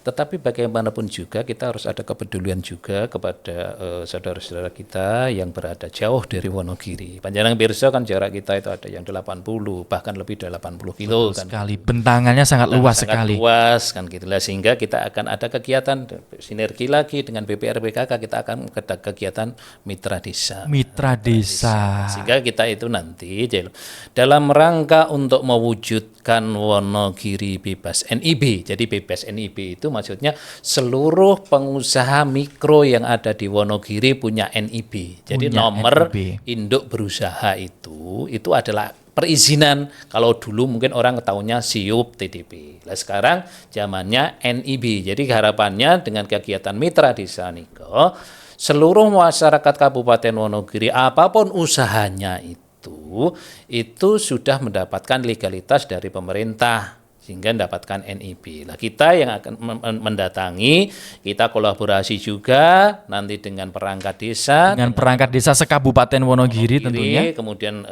Tetapi bagaimanapun juga kita harus ada kepedulian juga kepada saudara-saudara kita yang berada jauh dari Wonogiri. Panjenengan pirsa kan jarak kita itu ada yang 80 bahkan lebih dari 80 kilo kan.
Sekali. Bentangannya sangat luas
Sangat
sekali.
luas kan gitulah, sehingga kita akan ada kegiatan sinergi lagi dengan BPR BKK, kita akan ada kegiatan mitra desa.
Mitra desa.
Sehingga kita itu nanti dalam rangka untuk mewujudkan Wonogiri bebas NIB. Jadi bebas NIB itu maksudnya seluruh pengusaha mikro yang ada di Wonogiri punya NIB. Jadi
Punya
nomor
NIB.
induk berusaha itu adalah perizinan. Kalau dulu mungkin orang tahunya SIUP TDP. Nah, sekarang zamannya NIB. Jadi harapannya dengan kegiatan mitra desa niko, seluruh masyarakat Kabupaten Wonogiri apapun usahanya itu sudah mendapatkan legalitas dari pemerintah sehingga mendapatkan NIB. Nah, kita yang akan mendatangi, kita kolaborasi juga nanti dengan perangkat desa,
Dengan perangkat desa sekabupaten Wonogiri tentunya.
kemudian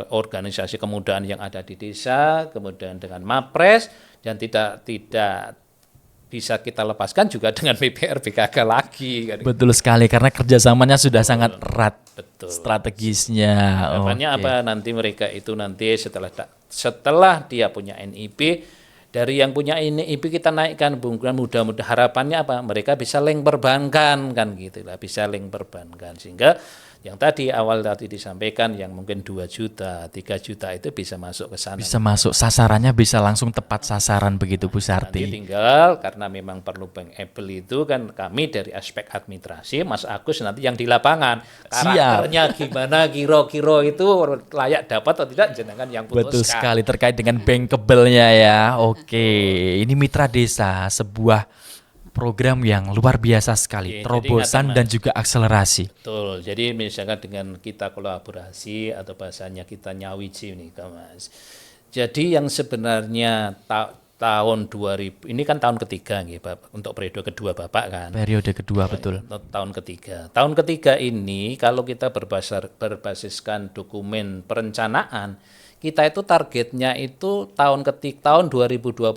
organisasi kemudaan yang ada di desa, kemudian dengan Mapres, dan tidak bisa kita lepaskan juga dengan BPR BKK lagi kan.
Betul sekali, karena kerjasamanya sudah sangat erat.
Betul.
Strategisnya.
Harapannya
Oke.
apa, nanti mereka itu nanti setelah dia punya NIB, dari yang punya NIB kita naikkan mudah-mudahan harapannya apa, mereka bisa link perbankan kan gitu lah, bisa link perbankan sehingga yang tadi awal tadi disampaikan yang mungkin 2 juta, 3 juta itu bisa masuk ke sana.
Bisa masuk, sasarannya bisa langsung tepat sasaran begitu Bu
Nanti
Sarti.
tinggal karena memang perlu bankable itu kan kami dari aspek administrasi, Mas Agus nanti yang di lapangan karakternya gimana, kira-kira itu layak dapat atau tidak jenengan yang putuskan.
Betul sekali, terkait dengan bankable-nya ya. Oke, ini Mitra Desa, sebuah program yang luar biasa sekali,
Oke, jadi
terobosan
ingat,
dan juga akselerasi.
Betul. Jadi misalkan dengan kita kolaborasi atau bahasanya kita nyawiji nih Mas. Jadi yang sebenarnya tahun 2000 ini kan tahun ketiga nih Bapak, untuk periode kedua Bapak kan.
Periode kedua betul.
Tahun ketiga. Tahun ketiga ini kalau kita berbasiskan dokumen perencanaan, kita itu targetnya itu tahun 2023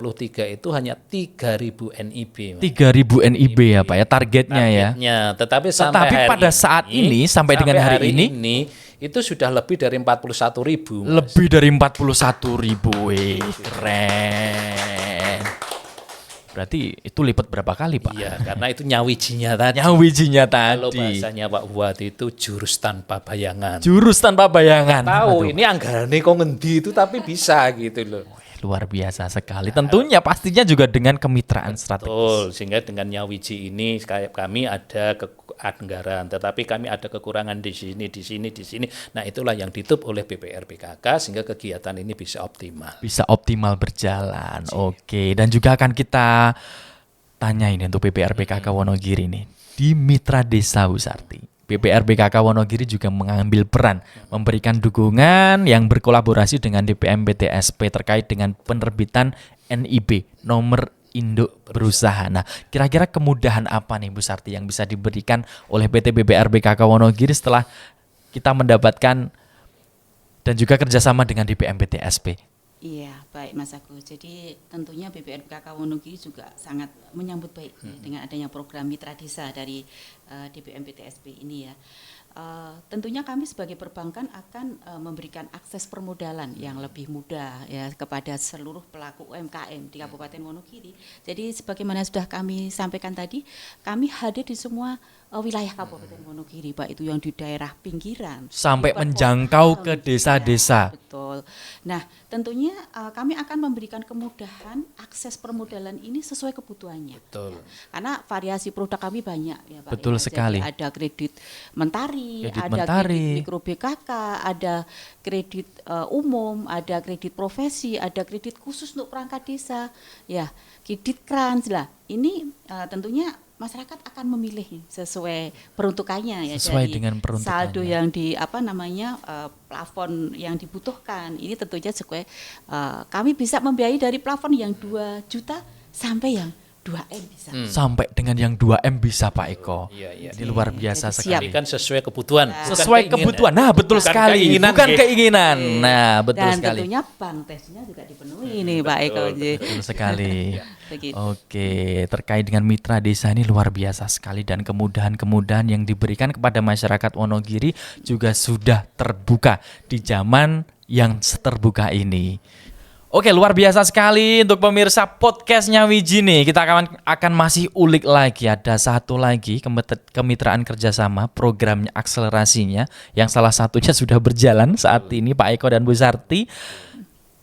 itu hanya 3.000 NIB. Mas.
3.000 NIB ya Pak ya targetnya ya.
Tetapi
Tetapi pada saat ini, sampai dengan hari ini,
itu sudah lebih dari 41.000.
lebih dari 41.000. Keren. Berarti itu lipat berapa kali Pak?
Iya, karena itu nyawijinya tadi.
Nyawijinya
Kalau
tadi.
bahasanya Pak Wati itu jurus tanpa bayangan.
Jurus tanpa bayangan.
Tahu
Aduh,
ini anggarannya kok ngendi itu tapi bisa gitu loh.
luar biasa sekali. Tentunya pastinya juga dengan kemitraan strategis.
Betul, sehingga dengan Nyawiji ini kayak kami ada anggaran, tetapi kami ada kekurangan di sini. Nah, itulah yang ditutup oleh BPR BKK sehingga kegiatan ini bisa optimal.
Bisa optimal berjalan. Oke, dan juga akan kita tanya ini untuk BPR BKK Wonogiri nih. Di Mitra Desa Bu Sarti, BPR BKK Wonogiri juga mengambil peran memberikan dukungan yang berkolaborasi dengan DPM-BTSP terkait dengan penerbitan NIB, nomor induk berusaha. Nah, kira-kira kemudahan apa nih Bu Sarti yang bisa diberikan oleh PT BPR BKK Wonogiri setelah kita mendapatkan dan juga kerjasama dengan DPM-BTSP?
Iya, baik Mas Agus. Jadi tentunya BPR BKK Wonogiri juga sangat menyambut baik ya, dengan adanya program Mitra Desa dari DPM BTSP ini ya. Tentunya kami sebagai perbankan akan memberikan akses permodalan yang lebih mudah ya kepada seluruh pelaku UMKM di Kabupaten Wonogiri. Jadi sebagaimana sudah kami sampaikan tadi, kami hadir di semua wilayah Kabupaten Wonogiri, Pak, itu yang di daerah pinggiran
Sampai
di
menjangkau ke
perkotaan.
desa-desa.
Ya, betul. Nah, tentunya kami akan memberikan kemudahan akses permodalan ini sesuai kebutuhannya.
Betul.
Karena variasi produk kami banyak ya Pak.
Betul
ya.
sekali.
Jadi ada kredit mentari,
Kredit
ada
mentari.
kredit mikro BKK, ada kredit umum, ada kredit profesi, ada kredit khusus untuk perangkat desa, ya kredit krans lah. Ini tentunya masyarakat akan memilih sesuai peruntukannya ya,
Sesuai
dari
dengan peruntukannya.
saldo yang di plafon yang dibutuhkan. Ini tentunya sesuai kami bisa membiayai dari plafon yang 2 juta sampai yang 2M bisa.
Sampai dengan yang 2M bisa Pak Eko.
Iya.
Ini luar biasa
Jadi
sekali.
Ini kan sesuai kebutuhan.
Sesuai kebutuhan. Nah, betul
Bukan
sekali.
keinginan,
Bukan
nggih.
keinginan. Nah, betul
Dan
sekali.
tentunya bank tesnya juga dipenuhi nih Pak Eko.
Betul sekali.
Begitu.
Oke, terkait dengan mitra desa ini luar biasa sekali dan kemudahan-kemudahan yang diberikan kepada masyarakat Wonogiri juga sudah terbuka di zaman yang terbuka ini. Oke, luar biasa sekali untuk pemirsa podcastnya Wiji nih. Kita akan masih ulik lagi. Ada satu lagi kemitraan kerjasama programnya akselerasinya yang salah satunya sudah berjalan saat ini Pak Eko dan Bu Sarti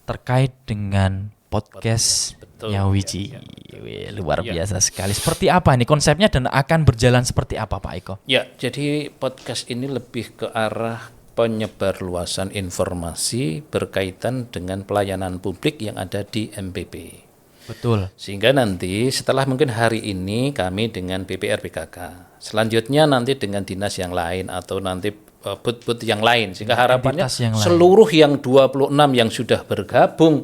terkait dengan podcastnya Wiji. Wih, luar biasa sekali. Seperti apa nih konsepnya dan akan berjalan seperti apa Pak Eko?
Ya, jadi podcast ini lebih ke arah penyebarluasan informasi berkaitan dengan pelayanan publik yang ada di MPP.
Betul.
Sehingga nanti setelah mungkin hari ini kami dengan BPR BKK, selanjutnya nanti dengan dinas yang lain atau nanti booth-booth yang lain. Sehingga harapannya
entitas yang lain.
seluruh yang 26 yang sudah bergabung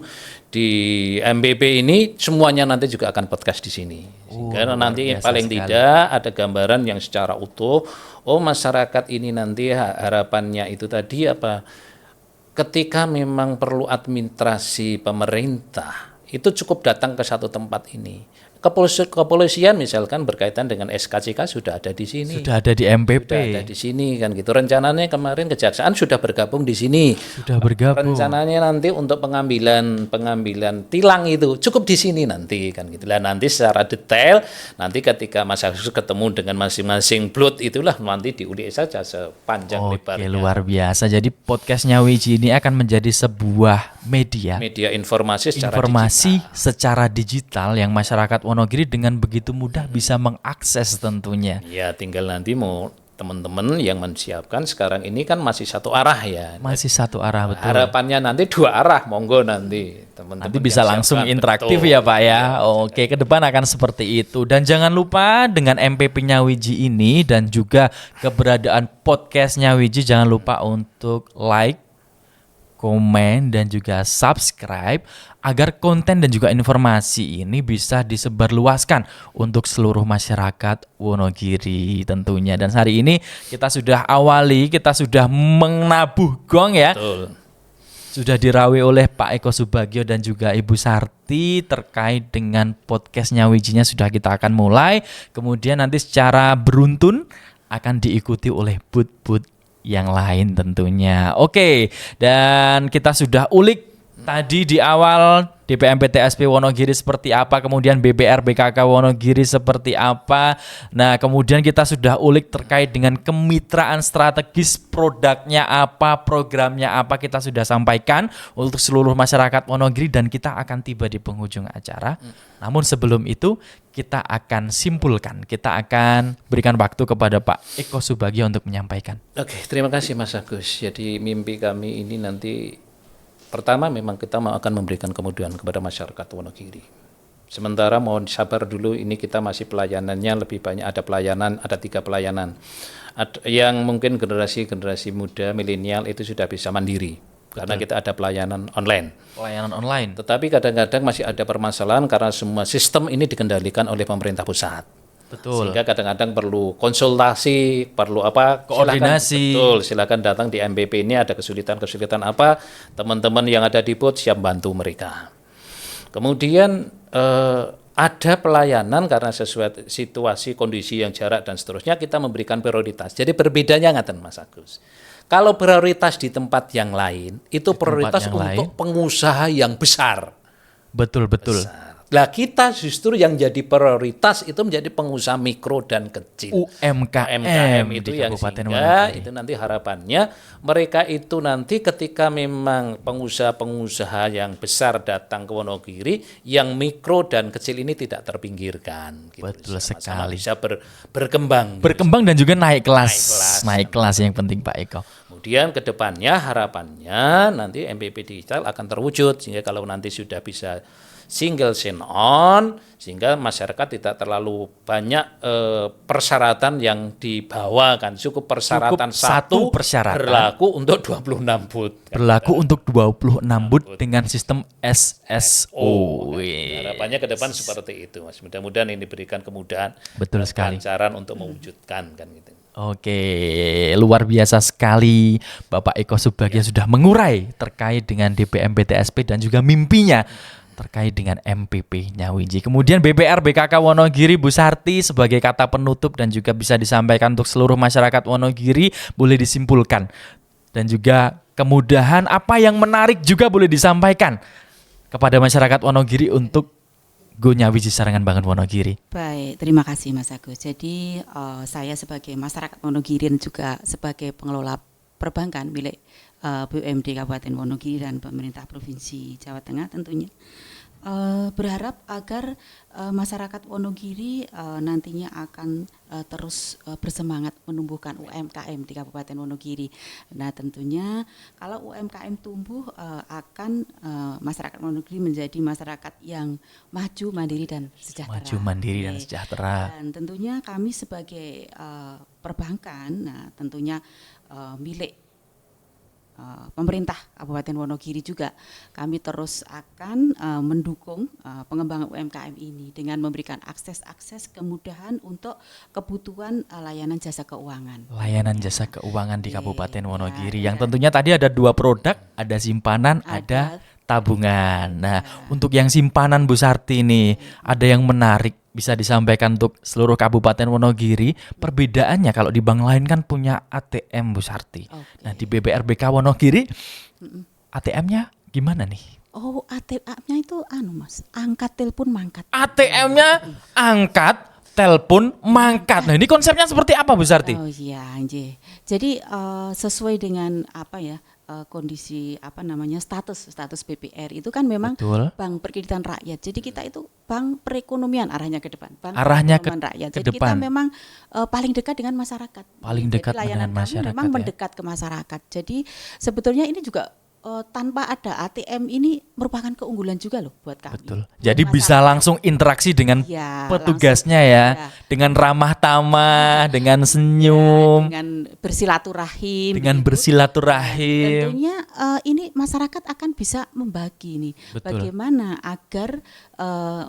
di MPP ini semuanya nanti juga akan podcast di sini. Sehingga nanti
biasa
paling
sekali.
tidak ada gambaran yang secara utuh. Oh, masyarakat ini nanti harapannya itu tadi apa? Ketika memang perlu administrasi pemerintah, itu cukup datang ke satu tempat ini. Kepolisian misalkan berkaitan dengan SKCK sudah ada di sini.
Sudah ada di MPP.
Sudah ada di sini kan gitu. Rencananya kemarin kejaksaan sudah bergabung di sini.
Sudah bergabung.
Rencananya nanti untuk pengambilan tilang itu cukup di sini nanti kan gitu. Lah nanti secara detail nanti ketika Mas Agus ketemu dengan masing-masing blood itulah nanti diulik saja sepanjang
Oke,
lebarnya.
luar biasa. Jadi podcastnya Wiji ini akan menjadi sebuah media
Media informasi
secara digital yang masyarakat Wonogiri dengan begitu mudah bisa mengakses tentunya.
Ya, tinggal nanti mau teman-teman yang menyiapkan sekarang ini kan masih satu arah ya.
Masih satu arah, betul.
Harapannya nanti dua arah, monggo nanti teman-teman.
Nanti bisa
yang
langsung
siapkan.
interaktif
Betul.
ya Pak ya. Oke, ke depan akan seperti itu. Dan jangan lupa dengan MPP-nya Wiji ini dan juga keberadaan podcastnya Wiji, jangan lupa untuk like, komen, dan juga subscribe agar konten dan juga informasi ini bisa disebarluaskan untuk seluruh masyarakat Wonogiri tentunya. Dan hari ini kita sudah menabuh gong ya.
Betul.
Sudah dirawi oleh Pak Eko Subagio dan juga Ibu Sarti terkait dengan podcastnya Wijinya sudah kita akan mulai. Kemudian nanti secara beruntun akan diikuti oleh booth-booth yang lain tentunya. Oke, dan kita sudah ulik tadi di awal DPMPTSP Wonogiri seperti apa, kemudian BPR BKK Wonogiri seperti apa. Nah, kemudian kita sudah ulik terkait dengan kemitraan strategis, produknya apa, programnya apa, kita sudah sampaikan untuk seluruh masyarakat Wonogiri dan kita akan tiba di penghujung acara. Namun sebelum itu kita akan simpulkan, kita akan berikan waktu kepada Pak Eko Subagio untuk menyampaikan.
Oke, terima kasih Mas Agus. Jadi mimpi kami ini nanti pertama memang kita akan memberikan kemudahan kepada masyarakat Wonogiri. Sementara mohon sabar dulu, ini kita masih pelayanannya lebih banyak, ada 3 pelayanan. Yang mungkin generasi muda, milenial itu sudah bisa mandiri. Karena kita ada pelayanan online.
Pelayanan online.
Tetapi kadang-kadang masih ada permasalahan karena semua sistem ini dikendalikan oleh pemerintah pusat.
Betul.
Sehingga kadang-kadang perlu konsultasi, perlu apa?
Koordinasi.
Silakan datang di MPP ini ada kesulitan-kesulitan apa? Teman-teman yang ada di booth siap bantu mereka. Kemudian ada pelayanan karena sesuai situasi, kondisi yang jarak dan seterusnya kita memberikan prioritas. Jadi berbedanya ngaten Mas Agus. Kalau prioritas di tempat yang lain itu prioritas untuk pengusaha yang besar.
Betul.
Lah kita justru yang jadi prioritas itu menjadi pengusaha mikro dan kecil.
UMKM
itu
di
yang
Kabupaten
sehingga
Wonogiri.
itu nanti harapannya mereka itu nanti ketika memang pengusaha-pengusaha yang besar datang ke Wonogiri, yang mikro dan kecil ini tidak terpinggirkan. Gitu.
Betul
Sama-sama
sekali.
bisa berkembang.
Berkembang dan juga naik kelas. Naik kelas yang penting Pak Eko.
Kemudian ke depannya harapannya nanti MPP digital akan terwujud sehingga kalau nanti sudah bisa single sign on, sehingga masyarakat tidak terlalu banyak persyaratan yang dibawakan. Cukup persyaratan
Cukup satu
satu
persyaratan.
berlaku untuk 26 booth.
Berlaku untuk 26 booth dengan sistem SSO.
Harapannya ke depan seperti itu, Mas. Mudah-mudahan ini diberikan kemudahan,
Betul sekali.
kelancaran untuk mewujudkan kan gitu.
Oke, luar biasa sekali Bapak Eko Subagio sudah mengurai terkait dengan DPM PTSP dan juga mimpinya terkait dengan MPP-nya Winji. Kemudian BPR BKK Wonogiri Bu Sarti sebagai kata penutup dan juga bisa disampaikan untuk seluruh masyarakat Wonogiri, boleh disimpulkan. Dan juga kemudahan apa yang menarik juga boleh disampaikan kepada masyarakat Wonogiri untuk Go Nyawi Sesarengan Bangun Wonogiri.
Baik, terima kasih Mas Agus. Jadi saya sebagai masyarakat Wonogiri dan juga sebagai pengelola perbankan milik BUMD Kabupaten Wonogiri dan pemerintah Provinsi Jawa Tengah tentunya berharap agar masyarakat Wonogiri nantinya akan terus bersemangat menumbuhkan UMKM di Kabupaten Wonogiri. Nah tentunya kalau UMKM tumbuh akan masyarakat Wonogiri menjadi masyarakat yang maju, mandiri dan sejahtera.
Maju, mandiri dan sejahtera.
Dan tentunya kami sebagai perbankan, nah tentunya milik pemerintah Kabupaten Wonogiri juga kami terus akan mendukung pengembangan UMKM ini dengan memberikan akses kemudahan untuk kebutuhan layanan jasa keuangan.
Layanan jasa keuangan di Kabupaten Wonogiri
ya.
yang tentunya tadi ada 2 produk, ada simpanan, ada tabungan. Nah, untuk yang simpanan Bu Sarti ini ada yang menarik bisa disampaikan untuk seluruh Kabupaten Wonogiri. Perbedaannya kalau di bank lain kan punya ATM Bu Sarti. Nah, di BPRBK Wonogiri ATM-nya gimana nih?
Oh, ATM-nya itu Mas, angkat telepon mangkat.
ATM-nya angkat, telepon mangkat. Nah, ini konsepnya seperti apa Bu Sarti?
Oh iya, Anjir. Jadi sesuai dengan kondisi status BPR itu kan memang
Betul.
bank perkreditan rakyat. Jadi kita itu bank perekonomian arahnya ke depan. Bank
Arahnya ke
perekonomian rakyat.
ke
Jadi kita
depan.
memang paling dekat dengan masyarakat.
Paling
Jadi
dekat
layanan
dengan
kami
masyarakat
memang
ya.
mendekat ke masyarakat. Jadi sebetulnya ini juga tanpa ada ATM ini merupakan keunggulan juga loh buat kami.
Betul.
Buat
Jadi bisa
masyarakat.
langsung interaksi dengan
Ya,
petugasnya
langsung,
ya,
ya.
dengan ramah tamah, dengan senyum,
Dengan bersilaturahim.
dengan
begitu.
bersilaturahim.
Tentunya ini masyarakat akan bisa membagi nih,
Betul.
bagaimana agar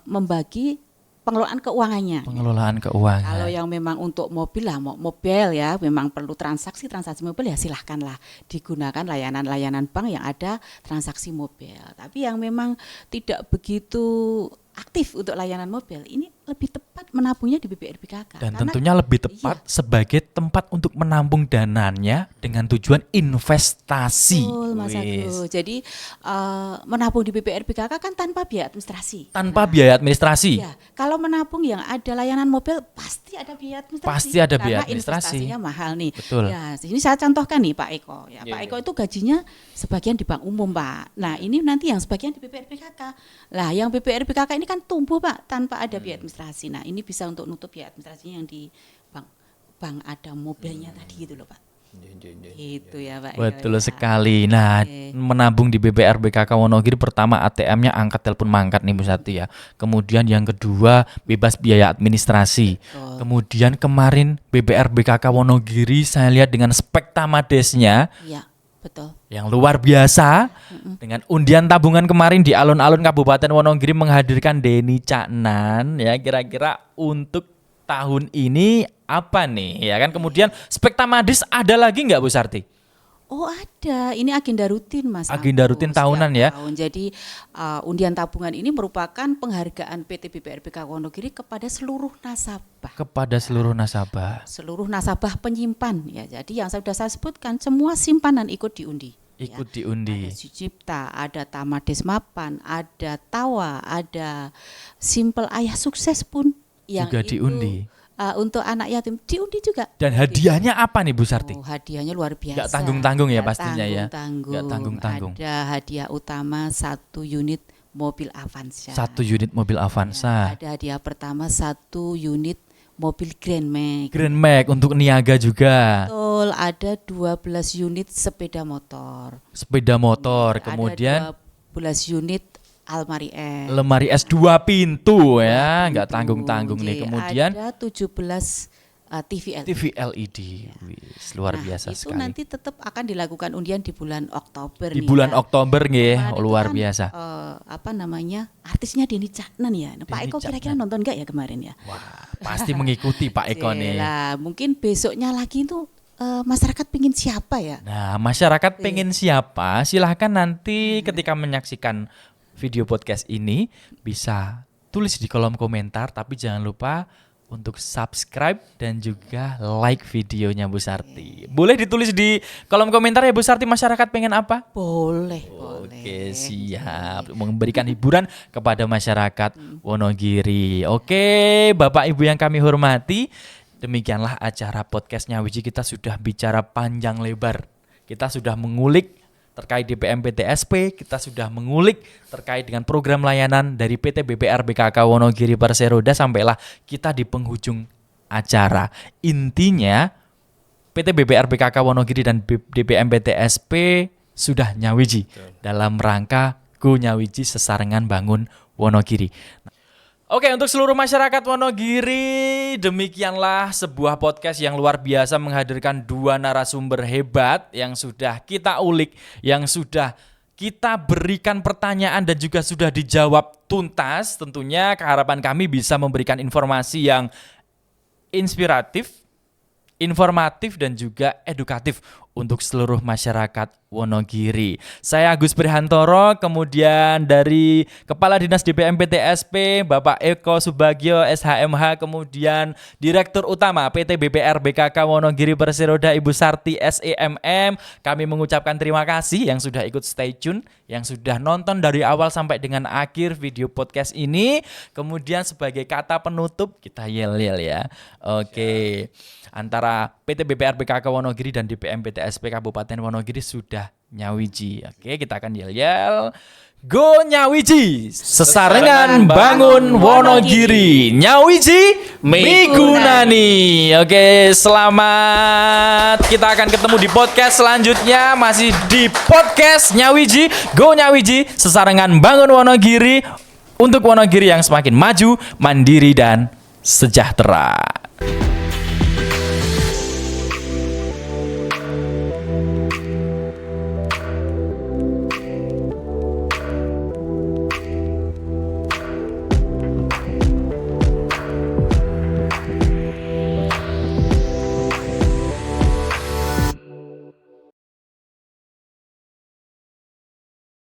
membagi pengelolaan keuangannya.
Pengelolaan keuangan.
Kalau yang memang untuk mobil lah, mobil ya memang perlu transaksi mobil ya silahkanlah digunakan layanan-layanan bank yang ada transaksi mobil. Tapi yang memang tidak begitu aktif untuk layanan mobil ini lebih tepat menabungnya di BPRBKK.
Dan
Karena-
tentunya lebih tepat sebagai tempat untuk menampung dananya dengan tujuan investasi.
Betul, Mas
Wis.
Agus. Jadi menabung di BPRBKK kan tanpa biaya administrasi.
Tanpa biaya administrasi.
Ya, kalau menabung yang ada layanan mobil pasti ada biaya administrasi.
Pasti ada biaya
karena
administrasi.
investasinya mahal nih.
Betul.
Ya, ini saya contohkan nih Pak Eko. Ya,
Iya,
Pak
iya.
Eko itu gajinya sebagian di bank umum, Pak. Nah, ini nanti yang sebagian di BPRBKK. Lah, yang BPRBKK ini kan tumbuh, Pak, tanpa ada biaya administrasi. Nah, ini bisa untuk nutup biaya administrasinya yang di bank ada mobilnya tadi gitu loh, Pak. Itu ya, Pak.
Betul
Eko, ya.
sekali. Nah,
Oke.
menabung di BPRBKK Wonogiri pertama ATM-nya angkat telepon mangkat nih Bu Sati ya. Kemudian yang kedua bebas biaya administrasi.
Betul.
Kemudian kemarin BPRBKK Wonogiri saya lihat dengan spektamadesnya
Iya, betul.
yang luar biasa dengan undian tabungan kemarin di alun-alun Kabupaten Wonogiri menghadirkan Denny Caknan ya, kira-kira untuk tahun ini apa nih ya kan. Kemudian spektamadis ada lagi nggak Bu Sarti?
Oh ada, ini agenda rutin Mas.
Agenda
Agus,
rutin tahunan
setiap
ya?
Tahun. Jadi undian tabungan ini merupakan penghargaan PT BPRBK Wonogiri kepada seluruh nasabah.
Kepada seluruh nasabah.
Seluruh nasabah penyimpan ya. Jadi yang sudah saya sebutkan semua simpanan ikut diundi.
Ikut
ya.
diundi.
Ada Sucipta, ada Tamades Mapan, ada Tawa, ada Simple Ayah Sukses pun yang
Juga
itu,
diundi.
Untuk anak yatim diundi juga.
Dan hadiahnya apa nih Bu Sarti?
Oh, hadiahnya luar biasa.
Nggak tanggung-tanggung ya
Nggak
pastinya ya?
tanggung-tanggung.
Nggak tanggung-tanggung.
Ada hadiah utama 1 unit mobil Avanza.
1 unit mobil Avanza.
Ada hadiah pertama 1 unit mobil Grand Max.
Grand Max untuk niaga juga.
Betul, ada 12 unit sepeda motor.
Sepeda motor. Kemudian
Ada 12 unit Almari S.
Lemari es 2 pintu ya, nggak tanggung-tanggung nih.
Nggih,
Kemudian
ada 17 TV LED.
TV LED, wis, luar biasa
itu
sekali.
nanti tetap akan dilakukan undian di bulan Oktober
Di
nih
bulan
ya.
Oktober nggih,
Kemarin itu
luar
kan,
biasa.
Artisnya Denny Caknan ya. Nah, Pak
Denny
Eko kira-kira nonton nggak ya kemarin ya?
Wah, pasti mengikuti Pak Eko nih.
Lah, mungkin besoknya lagi itu masyarakat pingin siapa ya?
Nah, masyarakat pengen siapa? Silahkan nanti ketika menyaksikan video podcast ini bisa tulis di kolom komentar, tapi jangan lupa untuk subscribe dan juga like videonya Bu Sarti. Boleh ditulis di kolom komentar ya Bu Sarti, masyarakat pengen apa?
Boleh.
Oke, siap. Memberikan hiburan kepada masyarakat Wonogiri. Oke, Bapak Ibu yang kami hormati, demikianlah acara podcast Nyawiji. Kita sudah bicara panjang lebar. Kita sudah mengulik terkait DPM PTSP, kita sudah mengulik terkait dengan program layanan dari PT BPR BKK Wonogiri Perseroda, sampailah kita di penghujung acara. Intinya PT BPR BKK Wonogiri dan DPM PTSP sudah nyawiji dalam rangka Go Nyawiji Sesarengan Bangun Wonogiri. Oke, untuk seluruh masyarakat Wonogiri, demikianlah sebuah podcast yang luar biasa menghadirkan 2 narasumber hebat yang sudah kita ulik, yang sudah kita berikan pertanyaan dan juga sudah dijawab tuntas. Tentunya keharapan kami bisa memberikan informasi yang inspiratif, informatif dan juga edukatif untuk seluruh masyarakat Wonogiri. Saya Agus Prihantoro, kemudian dari Kepala Dinas DPM PTSP Bapak Eko Subagio SHMH, kemudian Direktur Utama PT BPR BKK Wonogiri Perseroda Ibu Sarti SEMM. Kami mengucapkan terima kasih yang sudah ikut stay tune, yang sudah nonton dari awal sampai dengan akhir video podcast ini. Kemudian sebagai kata penutup kita yel-yel ya. Oke. Antara PT BPR BKK Wonogiri dan DPM PTSP Kabupaten Wonogiri sudah nyawiji. Oke, kita akan yel-yel. Go Nyawiji, sesarengan bangun Wonogiri. Nyawiji migunani. Oke, selamat. Kita akan ketemu di podcast selanjutnya, masih di podcast Nyawiji. Go Nyawiji, sesarengan bangun Wonogiri untuk Wonogiri yang semakin maju, mandiri dan sejahtera.